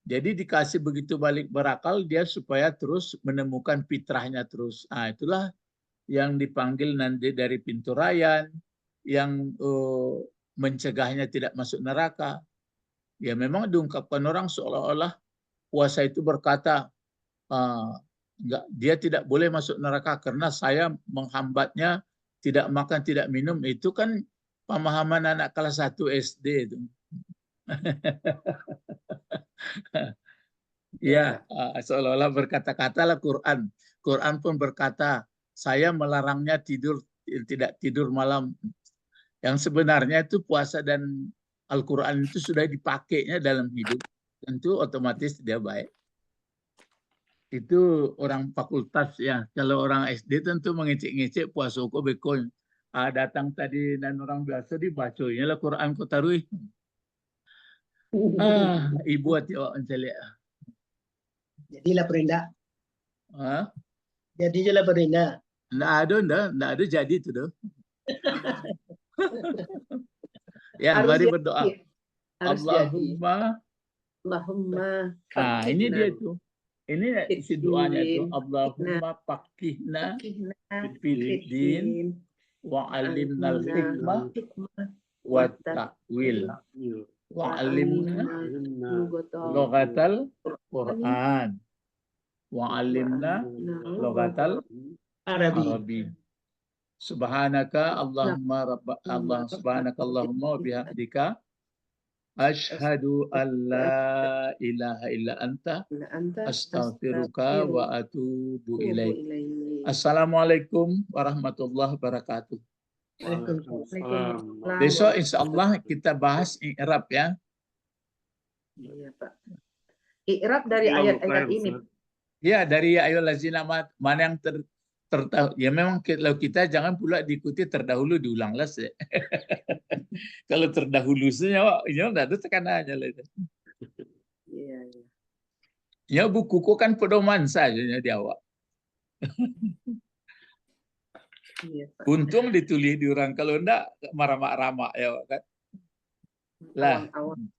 Jadi dikasih begitu balik berakal dia supaya terus menemukan fitrahnya terus. Itulah yang dipanggil nanti dari pintu rayyan, yang mencegahnya tidak masuk neraka. Ya memang diungkapkan orang seolah-olah puasa itu berkata, enggak, dia tidak boleh masuk neraka karena saya menghambatnya tidak makan, tidak minum. Itu kan pemahaman anak kelas 1 SD itu. Ya, seolah-olah berkata-katalah Quran. Quran pun berkata, saya melarangnya tidak tidur malam. Yang sebenarnya itu puasa dan Al-Quran itu sudah dipakainya dalam hidup. Tentu otomatis dia baik. Itu orang fakultas ya. Kalau orang SD tentu mengecek-ngecek puasa kok beko. Datang tadi dan orang biasa dibaconya lah Quran kok taruh. Ibu hati awak mencelik. Jadilah perindah. Jadilah perindah. Enggak ada jadi itu doh. Ya, Harus mari jadi. berdoa. Harus Allahumma. Allahumma. Ini dia itu. Ini isi doanya itu. Allahumma faqihna fid-din wa 'allimnal hikmah wa ta'wil wa 'allimna lughatal Qur'an wa 'allimna lughatal Arabi. Subhanaka Allahumma subhanaka Allahumma wa bihamdika asyhadu an la ilaha illa anta astaghfiruka wa atubu ilaik. Assalamualaikum warahmatullahi wabarakatuh. Besok insyaallah kita bahas i'rab ya. Iya, Pak. I'rab dari ayat-ayat ini. Ya, dari ayyuhal ladzina mana yang ya memang kalau kita jangan pula diikuti terdahulu diulanglah sih. Kalau terdahulu saja, ini enggak ada tekanannya lah itu. Iya, iya. Ya bukuku kan pedoman saja di awak. Iya, Pak. Untung ditulis di orang, kalau enggak marah-marah ya kan. Lah. Awang-awang.